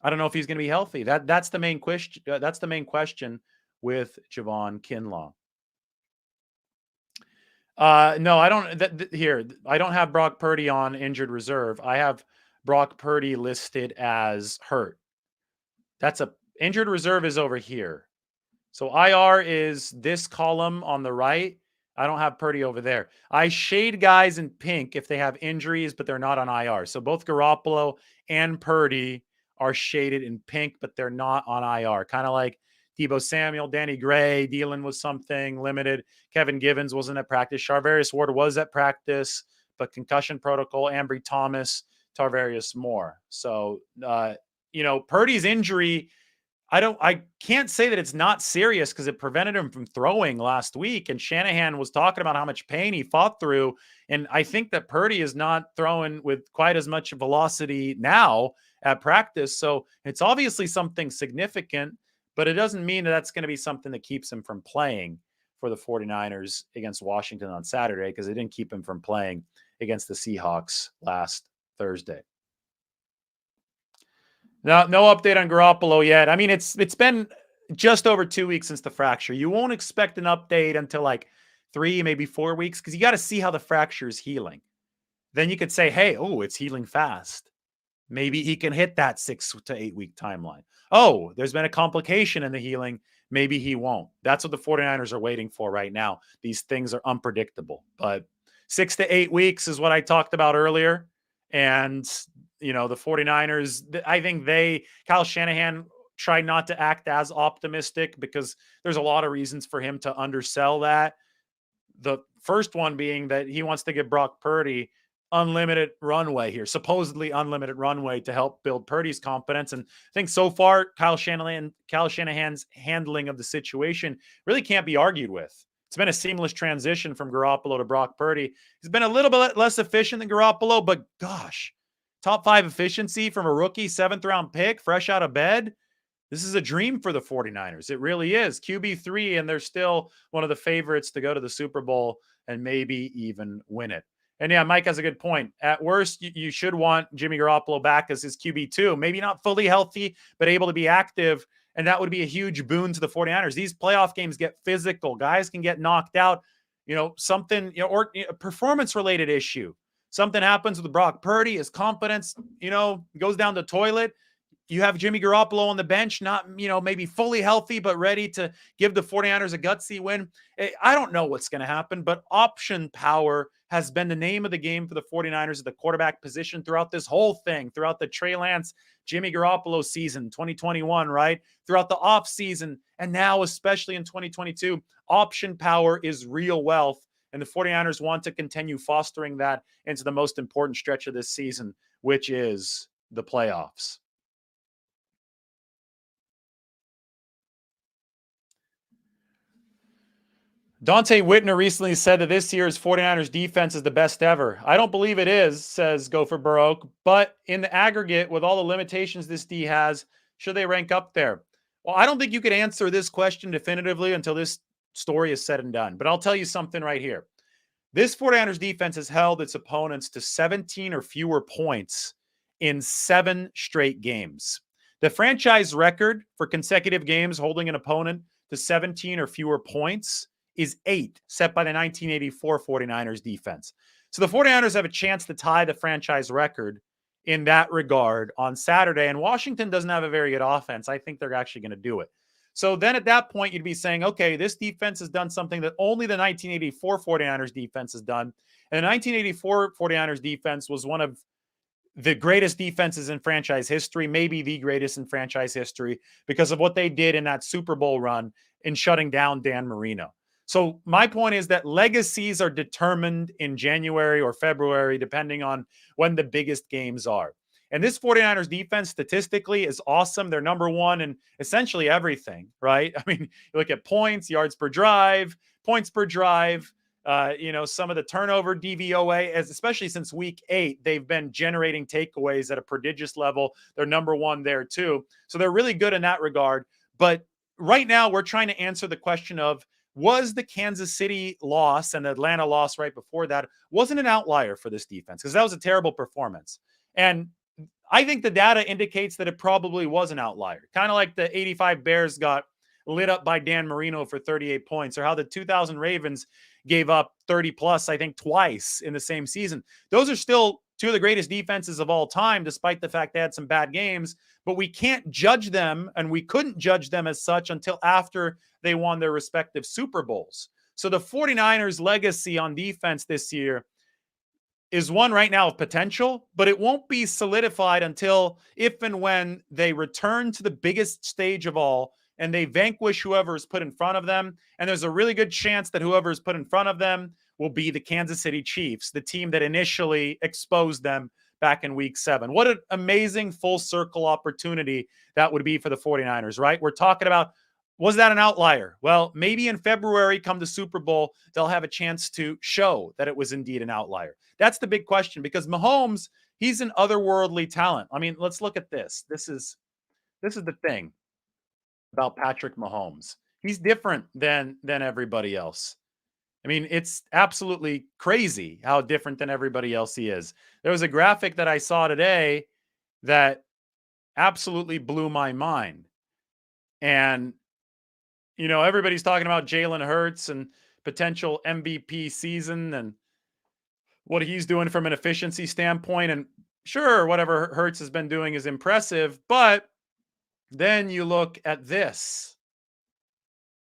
I don't know if he's going to be healthy. That's the main question. That's the main question with Javon Kinlaw. No, I don't. Here, I don't have Brock Purdy on injured reserve. I have Brock Purdy listed as hurt. That's a injured reserve is over here. So IR is this column on the right. I don't have Purdy over there. I shade guys in pink if they have injuries, but they're not on IR. So both Garoppolo and Purdy are shaded in pink, but they're not on IR. Kind of like Deebo Samuel, Danny Gray dealing with something limited. Kevin Givens wasn't at practice. Charvarius Ward was at practice, but concussion protocol. Ambry Thomas, Tarvarius Moore. So, Purdy's injury, I can't say that it's not serious because it prevented him from throwing last week. And Shanahan was talking about how much pain he fought through. And I think that Purdy is not throwing with quite as much velocity now at practice. So it's obviously something significant, but it doesn't mean that that's going to be something that keeps him from playing for the 49ers against Washington on Saturday, because it didn't keep him from playing against the Seahawks last Thursday. No update on Garoppolo yet. I mean, it's been just over 2 weeks since the fracture. You won't expect an update until like 3, maybe 4 weeks, because you got to see how the fracture is healing. Then you could say, hey, it's healing fast. Maybe he can hit that 6 to 8 week timeline. Oh, there's been a complication in the healing. Maybe he won't. That's what the 49ers are waiting for right now. These things are unpredictable, but 6 to 8 weeks is what I talked about earlier. And, the 49ers, I think Kyle Shanahan tried not to act as optimistic, because there's a lot of reasons for him to undersell that. The first one being that he wants to give Brock Purdy unlimited runway here, supposedly unlimited runway, to help build Purdy's confidence. And I think so far, Kyle Shanahan's handling of the situation really can't be argued with. It's been a seamless transition from Garoppolo to Brock Purdy. He's been a little bit less efficient than Garoppolo, but gosh, top 5 efficiency from a rookie 7th round pick, fresh out of bed. This is a dream for the 49ers. It really is. QB3, and they're still one of the favorites to go to the Super Bowl and maybe even win it. And yeah, Mike has a good point. At worst, you should want Jimmy Garoppolo back as his QB2. Maybe not fully healthy, but able to be active. And that would be a huge boon to the 49ers. These playoff games get physical. Guys can get knocked out. Something, or a performance-related issue. Something happens with Brock Purdy. His confidence, goes down the toilet. You have Jimmy Garoppolo on the bench, not, maybe fully healthy, but ready to give the 49ers a gutsy win. I don't know what's going to happen, but option power has been the name of the game for the 49ers at the quarterback position throughout this whole thing, throughout the Trey Lance, Jimmy Garoppolo season, 2021, right? Throughout the off season, and now especially in 2022, option power is real wealth. And the 49ers want to continue fostering that into the most important stretch of this season, which is the playoffs. Dante Whitner recently said that this year's 49ers defense is the best ever. I don't believe it is, says Gopher Baroque, but in the aggregate, with all the limitations this D has, should they rank up there? Well, I don't think you could answer this question definitively until this story is said and done, but I'll tell you something right here. This 49ers defense has held its opponents to 17 or fewer points in 7 straight games. The franchise record for consecutive games holding an opponent to 17 or fewer points is 8, set by the 1984 49ers defense. So the 49ers have a chance to tie the franchise record in that regard on Saturday, and Washington doesn't have a very good offense. I think they're actually going to do it. So then at that point, you'd be saying, okay, this defense has done something that only the 1984 49ers defense has done. And the 1984 49ers defense was one of the greatest defenses in franchise history, maybe the greatest in franchise history, because of what they did in that Super Bowl run in shutting down Dan Marino. So my point is that legacies are determined in January or February, depending on when the biggest games are. And this 49ers defense statistically is awesome. They're number one in essentially everything, right? I mean, you look at points, yards per drive, points per drive, some of the turnover DVOA, especially since week 8, they've been generating takeaways at a prodigious level. They're number one there too. So they're really good in that regard. But right now we're trying to answer the question of, was the Kansas City loss and the Atlanta loss right before that wasn't an outlier for this defense? Because that was a terrible performance. And I think the data indicates that it probably was an outlier. Kind of like the 85 Bears got lit up by Dan Marino for 38 points, or how the 2000 Ravens gave up 30 plus, I think, twice in the same season. Those are still two of the greatest defenses of all time, despite the fact they had some bad games. But we can't judge them, and we couldn't judge them as such until after they won their respective Super Bowls. So the 49ers' legacy on defense this year is one right now of potential, but it won't be solidified until if and when they return to the biggest stage of all and they vanquish whoever is put in front of them. And there's a really good chance that whoever is put in front of them will be the Kansas City Chiefs, the team that initially exposed them back in week 7. What an amazing full circle opportunity that would be for the 49ers, right? We're talking about, was that an outlier? Well, maybe in February, come the Super Bowl, they'll have a chance to show that it was indeed an outlier. That's the big question, because Mahomes, he's an otherworldly talent. I mean, let's look at this. This is the thing about Patrick Mahomes. He's different than everybody else. I mean, it's absolutely crazy how different than everybody else he is. There was a graphic that I saw today that absolutely blew my mind. And everybody's talking about Jalen Hurts and potential MVP season and what he's doing from an efficiency standpoint. And sure, whatever Hurts has been doing is impressive, but then you look at this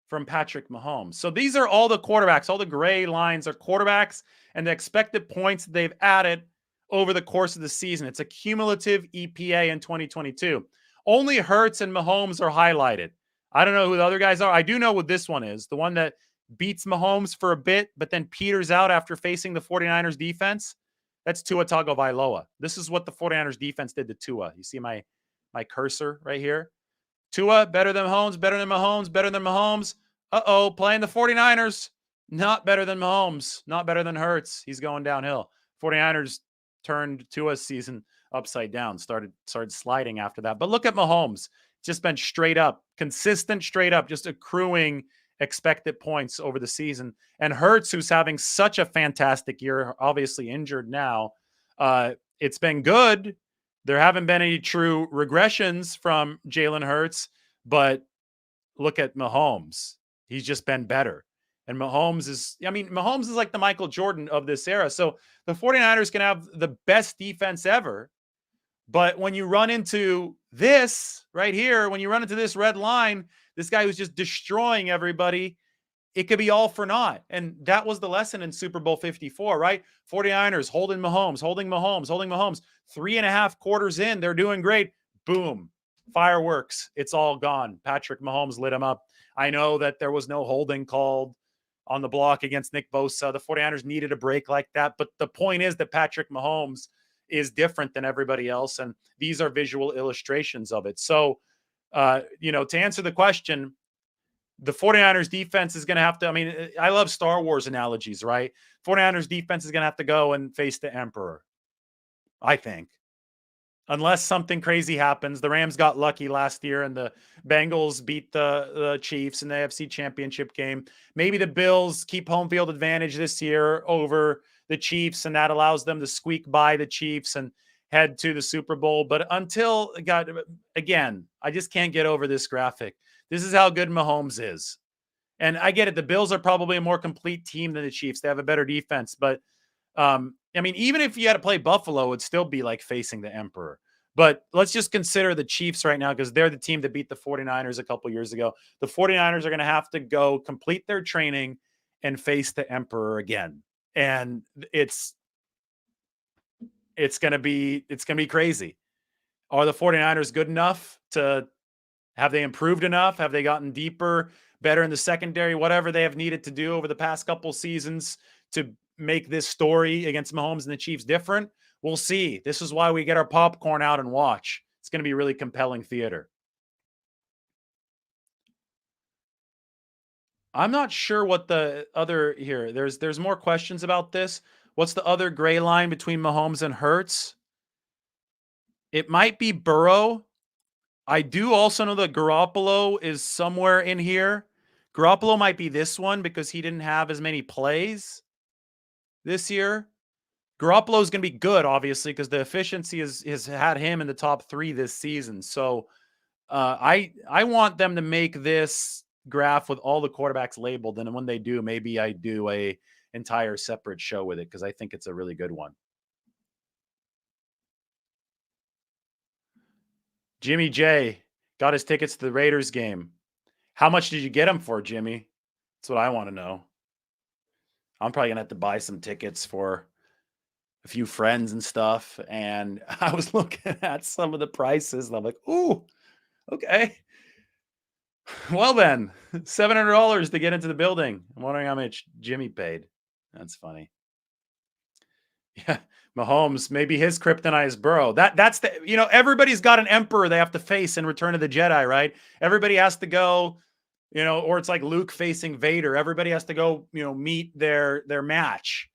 from Patrick Mahomes. So these are all the quarterbacks. All the gray lines are quarterbacks and the expected points they've added over the course of the season. It's a cumulative EPA in 2022. Only Hurts and Mahomes are highlighted. I don't know who the other guys are. I do know what this one is. The one that beats Mahomes for a bit, but then peters out after facing the 49ers defense. That's Tua Tagovailoa. This is what the 49ers defense did to Tua. You see my cursor right here? Tua, better than Mahomes, better than Mahomes, better than Mahomes. Uh-oh, playing the 49ers. Not better than Mahomes. Not better than Hurts. He's going downhill. 49ers turned Tua's season upside down, started sliding after that. But look at Mahomes. Just been straight up, consistent, straight up, just accruing expected points over the season. And Hurts, who's having such a fantastic year, obviously injured now, it's been good. There haven't been any true regressions from Jalen Hurts, but look at Mahomes. He's just been better. And Mahomes is like the Michael Jordan of this era. So the 49ers can have the best defense ever. But when you run into this right here, when you run into this red line, this guy who's just destroying everybody, it could be all for naught. And that was the lesson in Super Bowl 54, right? 49ers holding Mahomes. 3.5 quarters in, they're doing great. Boom. Fireworks. It's all gone. Patrick Mahomes lit him up. I know that there was no holding called on the block against Nick Bosa. The 49ers needed a break like that. But the point is that Patrick Mahomes is different than everybody else. And these are visual illustrations of it. So, to answer the question, the 49ers defense is going to have to, I love Star Wars analogies, right? 49ers defense is going to have to go and face the Emperor, I think. unless something crazy happens. The Rams got lucky last year and the Bengals beat the Chiefs in the AFC Championship game. Maybe the Bills keep home field advantage this year over the Chiefs, and that allows them to squeak by the Chiefs and head to the Super Bowl. But until, God, again, I just can't get over this graphic. This is how good Mahomes is. And I get it. The Bills are probably a more complete team than the Chiefs. They have a better defense. But, I mean, even if you had to play Buffalo, it would still be like facing the Emperor. But let's just consider the Chiefs right now because they're the team that beat the 49ers a couple years ago. The 49ers are going to have to go complete their training and face the Emperor again. And it's going to be crazy. Are the 49ers good enough to have they improved enough? Have they gotten deeper, better in the secondary, whatever they have needed to do over the past couple seasons to make this story against Mahomes and the Chiefs different? We'll see. This is why we get our popcorn out and watch. It's going to be really compelling theater. I'm not sure what the other here. There's more questions about this. What's the other gray line between Mahomes and Hurts? It might be Burrow. I do also know that Garoppolo is somewhere in here. Garoppolo might be this one because he didn't have as many plays this year. Garoppolo is going to be good, obviously, because the efficiency has had him in the top 3 this season. So I want them to make this graph with all the quarterbacks labeled, and when they do, maybe I do a entire separate show with it because I think it's a really good one. Jimmy J got his tickets to the Raiders game. How much did you get him for, Jimmy? That's what I want to know. I'm probably going to have to buy some tickets for a few friends and stuff. And I was looking at some of the prices and I'm like, ooh, okay. Well then, $700 to get into the building. I'm wondering how much Jimmy paid. That's funny. Yeah, Mahomes, maybe his kryptonite is Burrow. That's the, everybody's got an emperor they have to face in Return of the Jedi, right? Everybody has to go, or it's like Luke facing Vader. Everybody has to go, meet their match.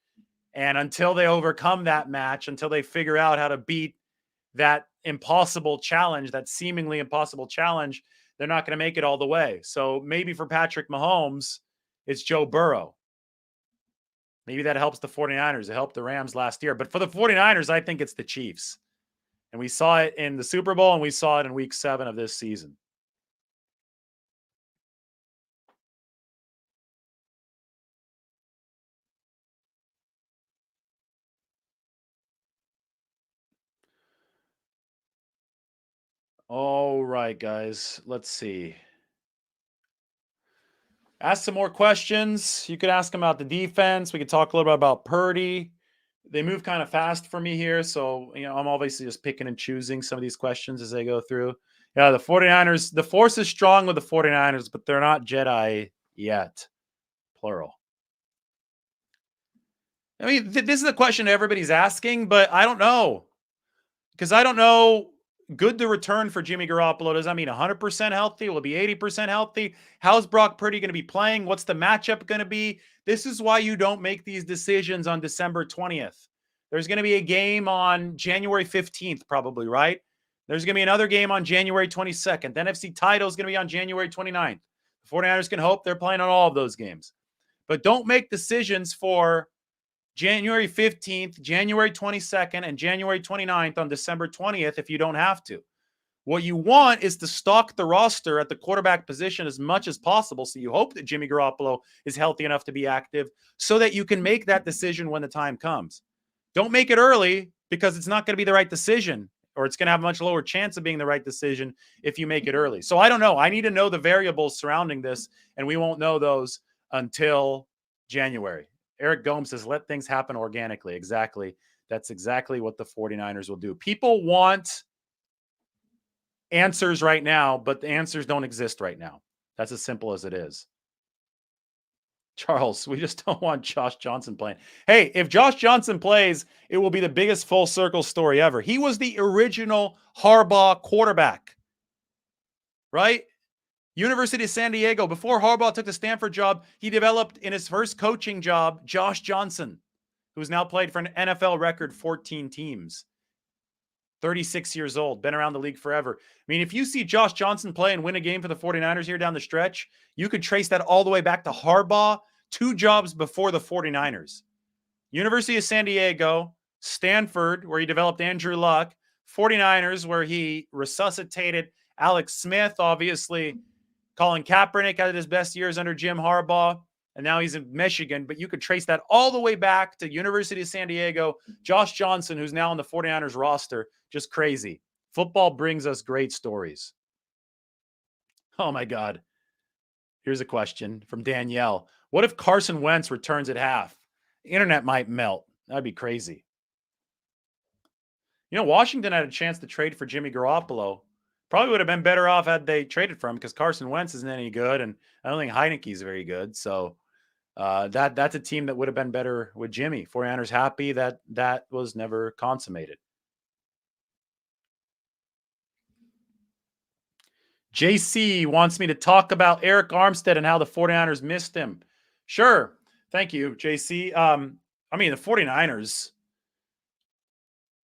And until they overcome that match, until they figure out how to beat that impossible challenge, that seemingly impossible challenge, they're not going to make it all the way. So maybe for Patrick Mahomes, it's Joe Burrow. Maybe that helps the 49ers. It helped the Rams last year. But for the 49ers, I think it's the Chiefs. And we saw it in the Super Bowl, and we saw it in week 7 of this season. All right, guys. Let's see. Ask some more questions. You could ask them about the defense. We could talk a little bit about Purdy. They move kind of fast for me here. So, I'm obviously just picking and choosing some of these questions as they go through. Yeah, the 49ers, the force is strong with the 49ers, but they're not Jedi yet. Plural. I mean, this is a question everybody's asking, but I don't know. Because I don't know. Good to return for Jimmy Garoppolo. Does that mean 100% healthy? Will it be 80% healthy? How's Brock Purdy going to be playing? What's the matchup going to be? This is why you don't make these decisions on December 20th. There's going to be a game on January 15th, probably, right? There's going to be another game on January 22nd. The NFC title is going to be on January 29th. The 49ers can hope they're playing on all of those games. But don't make decisions for January 15th, January 22nd, and January 29th on December 20th if you don't have to. What you want is to stock the roster at the quarterback position as much as possible. So you hope that Jimmy Garoppolo is healthy enough to be active so that you can make that decision when the time comes. Don't make it early because it's not going to be the right decision, or it's going to have a much lower chance of being the right decision if you make it early. So I don't know. I need to know the variables surrounding this, and we won't know those until January. Eric Gomes says, let things happen organically. Exactly. That's exactly what the 49ers will do. People want answers right now, but the answers don't exist right now. That's as simple as it is. Charles, we just don't want Josh Johnson playing. Hey, if Josh Johnson plays, it will be the biggest full circle story ever. He was the original Harbaugh quarterback, right? University of San Diego. Before Harbaugh took the Stanford job, he developed in his first coaching job, Josh Johnson, who's now played for an NFL record 14 teams. 36 years old, been around the league forever. I mean, if you see Josh Johnson play and win a game for the 49ers here down the stretch, you could trace that all the way back to Harbaugh, 2 jobs before the 49ers. University of San Diego, Stanford, where he developed Andrew Luck, 49ers, where he resuscitated Alex Smith, obviously Colin Kaepernick had his best years under Jim Harbaugh, and now he's in Michigan. But you could trace that all the way back to University of San Diego, Josh Johnson, who's now on the 49ers roster. Just crazy. Football brings us great stories. Oh, my God. Here's a question from Danielle. What if Carson Wentz returns at half? The internet might melt. That'd be crazy. You know, Washington had a chance to trade for Jimmy Garoppolo. Probably would have been better off had they traded for him because Carson Wentz isn't any good, and I don't think Heineke's very good. So that's a team that would have been better with Jimmy. 49ers happy that was never consummated. JC wants me to talk about Eric Armstead and how the 49ers missed him. Sure. Thank you, JC. I mean, the 49ers,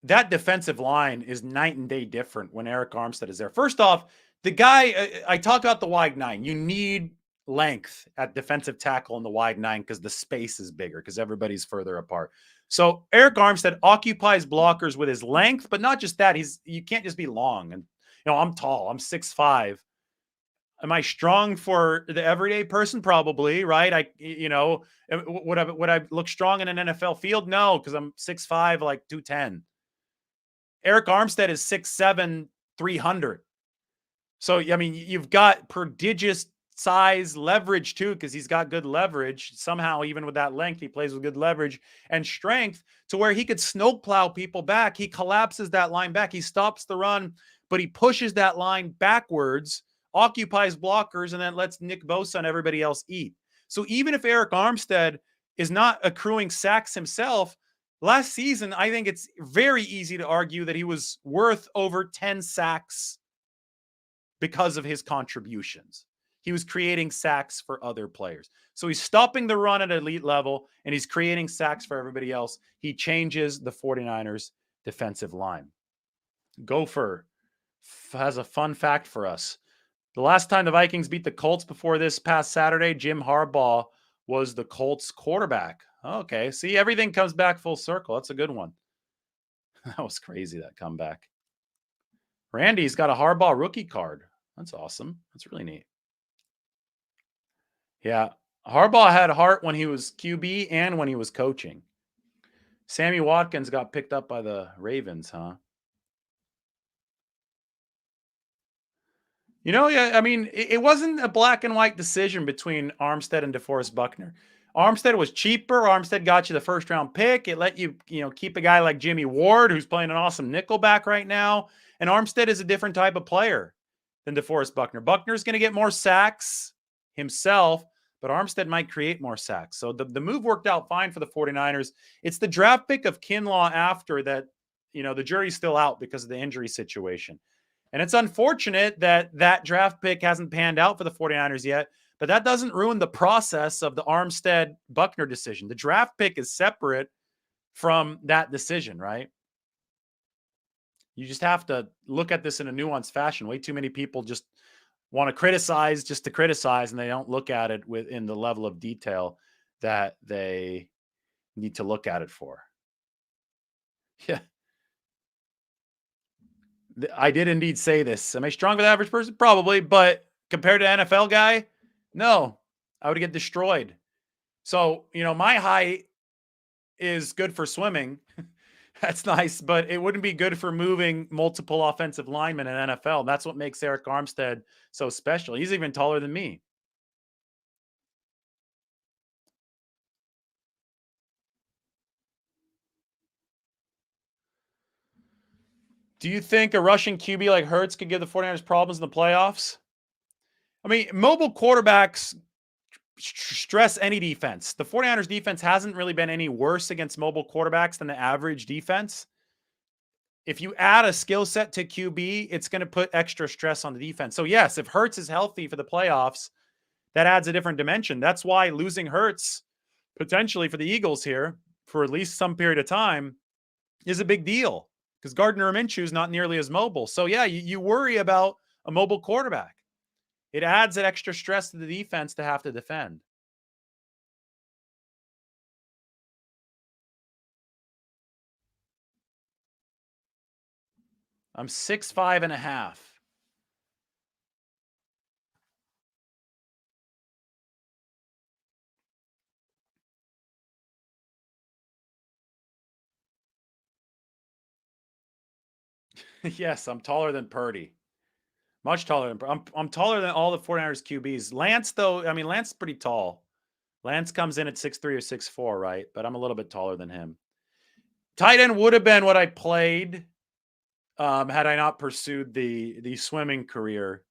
that defensive line is night and day different when Eric Armstead is there. First off, the guy, I talk about the wide nine. You need length at defensive tackle in the wide nine because the space is bigger because everybody's further apart. So Eric Armstead occupies blockers with his length, but not just that. You can't just be long. And I'm tall. I'm 6'5". Am I strong for the everyday person? Probably, right? Would I look strong in an NFL field? No, because I'm 6'5", like 210. Eric Armstead is 6'7", 300. So, I mean, you've got prodigious size, leverage too, because he's got good leverage. Somehow, even with that length, he plays with good leverage and strength to where he could snowplow people back. He collapses that line back. He stops the run, but he pushes that line backwards, occupies blockers, and then lets Nick Bosa and everybody else eat. So even if Eric Armstead is not accruing sacks himself, last season, I think it's very easy to argue that he was worth over 10 sacks because of his contributions. He was creating sacks for other players. So he's stopping the run at elite level, and he's creating sacks for everybody else. He changes the 49ers defensive line. Gopher has a fun fact for us. The last time the Vikings beat the Colts before this past Saturday, Jim Harbaugh was the Colts quarterback. Okay, see, everything comes back full circle. That's a good one. That was crazy, that comeback. Randy's got a Harbaugh rookie card. That's awesome. That's really neat. Yeah, Harbaugh had heart when he was QB and when he was coaching. Sammy Watkins got picked up by the Ravens, huh? Yeah, I mean, it wasn't a black and white decision between Armstead and DeForest Buckner. Armstead was cheaper. Armstead got you the first round pick. It let you, keep a guy like Jimmy Ward, who's playing an awesome nickelback right now. And Armstead is a different type of player than DeForest Buckner. Buckner's going to get more sacks himself, but Armstead might create more sacks. So the move worked out fine for the 49ers. It's the draft pick of Kinlaw after that, the jury's still out because of the injury situation. And it's unfortunate that draft pick hasn't panned out for the 49ers yet, but that doesn't ruin the process of the Armstead-Buckner decision. The draft pick is separate from that decision, right? You just have to look at this in a nuanced fashion. Way too many people just want to criticize just to criticize, and they don't look at it within the level of detail that they need to look at it for. Yeah. I did indeed say this. Am I strong for the average person? Probably, but compared to an NFL guy, no, I would get destroyed. So, my height is good for swimming. That's nice, but it wouldn't be good for moving multiple offensive linemen in NFL. That's what makes Eric Armstead so special. He's even taller than me. Do you think a rushing QB like Hurts could give the 49ers problems in the playoffs? I mean, mobile quarterbacks stress any defense. The 49ers defense hasn't really been any worse against mobile quarterbacks than the average defense. If you add a skill set to QB, it's going to put extra stress on the defense. So yes, if Hurts is healthy for the playoffs, that adds a different dimension. That's why losing Hurts potentially for the Eagles here for at least some period of time is a big deal. because Gardner Minshew is not nearly as mobile. So, yeah, you worry about a mobile quarterback. It adds that extra stress to the defense to have to defend. I'm 6'5.5". Yes, I'm taller than Purdy. Much taller than I'm taller than all the 49ers QBs. Lance, though, I mean, Lance is pretty tall. Lance comes in at 6'3" or 6'4", right? But I'm a little bit taller than him. Tight end would have been what I played had I not pursued the swimming career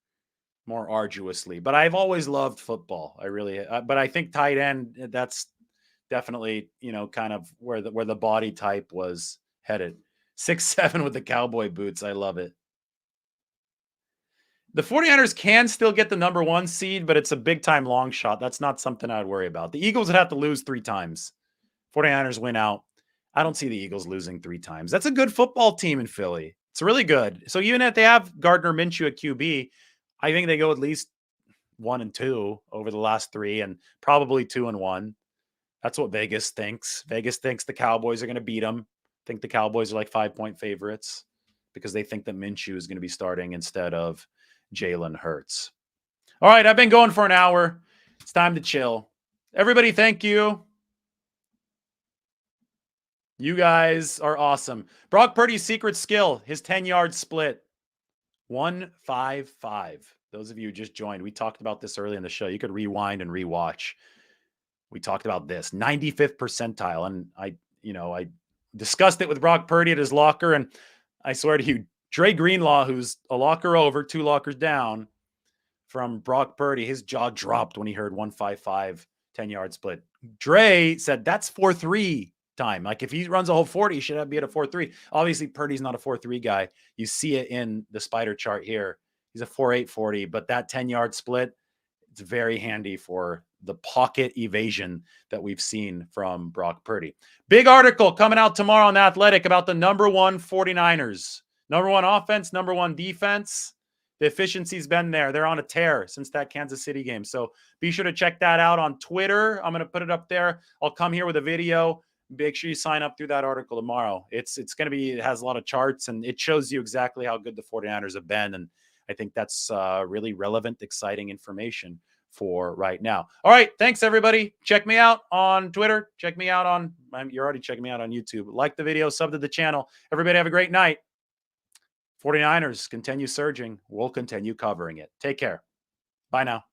more arduously. But I've always loved football. I really, but I think tight end, that's definitely, kind of where the body type was headed. 6'7" with the cowboy boots. I love it. The 49ers can still get the number 1 seed, but it's a big time long shot. That's not something I'd worry about. The Eagles would have to lose 3 times. 49ers win out. I don't see the Eagles losing 3 times. That's a good football team in Philly. It's really good. So even if they have Gardner Minshew at QB, I think they go at least 1-2 over the last 3 and probably 2-1. That's what Vegas thinks. Vegas thinks the Cowboys are going to beat them. I think the Cowboys are like 5-point favorites because they think that Minshew is going to be starting instead of Jalen Hurts. All right, I've been going for an hour. It's time to chill. Everybody, thank you. You guys are awesome. Brock Purdy's secret skill, his 10-yard split. 1-5-5. Those of you who just joined, we talked about this early in the show. You could rewind and rewatch. We talked about this 95th percentile. And I discussed it with Brock Purdy at his locker. And I swear to you, Dre Greenlaw, who's a locker over, 2 lockers down from Brock Purdy, his jaw dropped when he heard 1-5-5, 10-yard split. Dre said that's 4-3 time. Like if he runs a whole 40, he should be at a 4-3. Obviously, Purdy's not a 4-3 guy. You see it in the spider chart here. He's a 4-8 40, but that 10-yard split, it's very handy for the pocket evasion that we've seen from Brock Purdy. Big article coming out tomorrow on The Athletic about the number 1 49ers. Number 1 offense, number 1 defense. The efficiency's been there. They're on a tear since that Kansas City game. So be sure to check that out on Twitter. I'm going to put it up there. I'll come here with a video. Make sure you sign up through that article tomorrow. It's going to be, it has a lot of charts and it shows you exactly how good the 49ers have been. And I think that's really relevant, exciting information for right now. All right. Thanks, everybody. Check me out on Twitter. Check me out on, you're already checking me out on YouTube. Like the video, sub to the channel. Everybody have a great night. 49ers continue surging. We'll continue covering it. Take care. Bye now.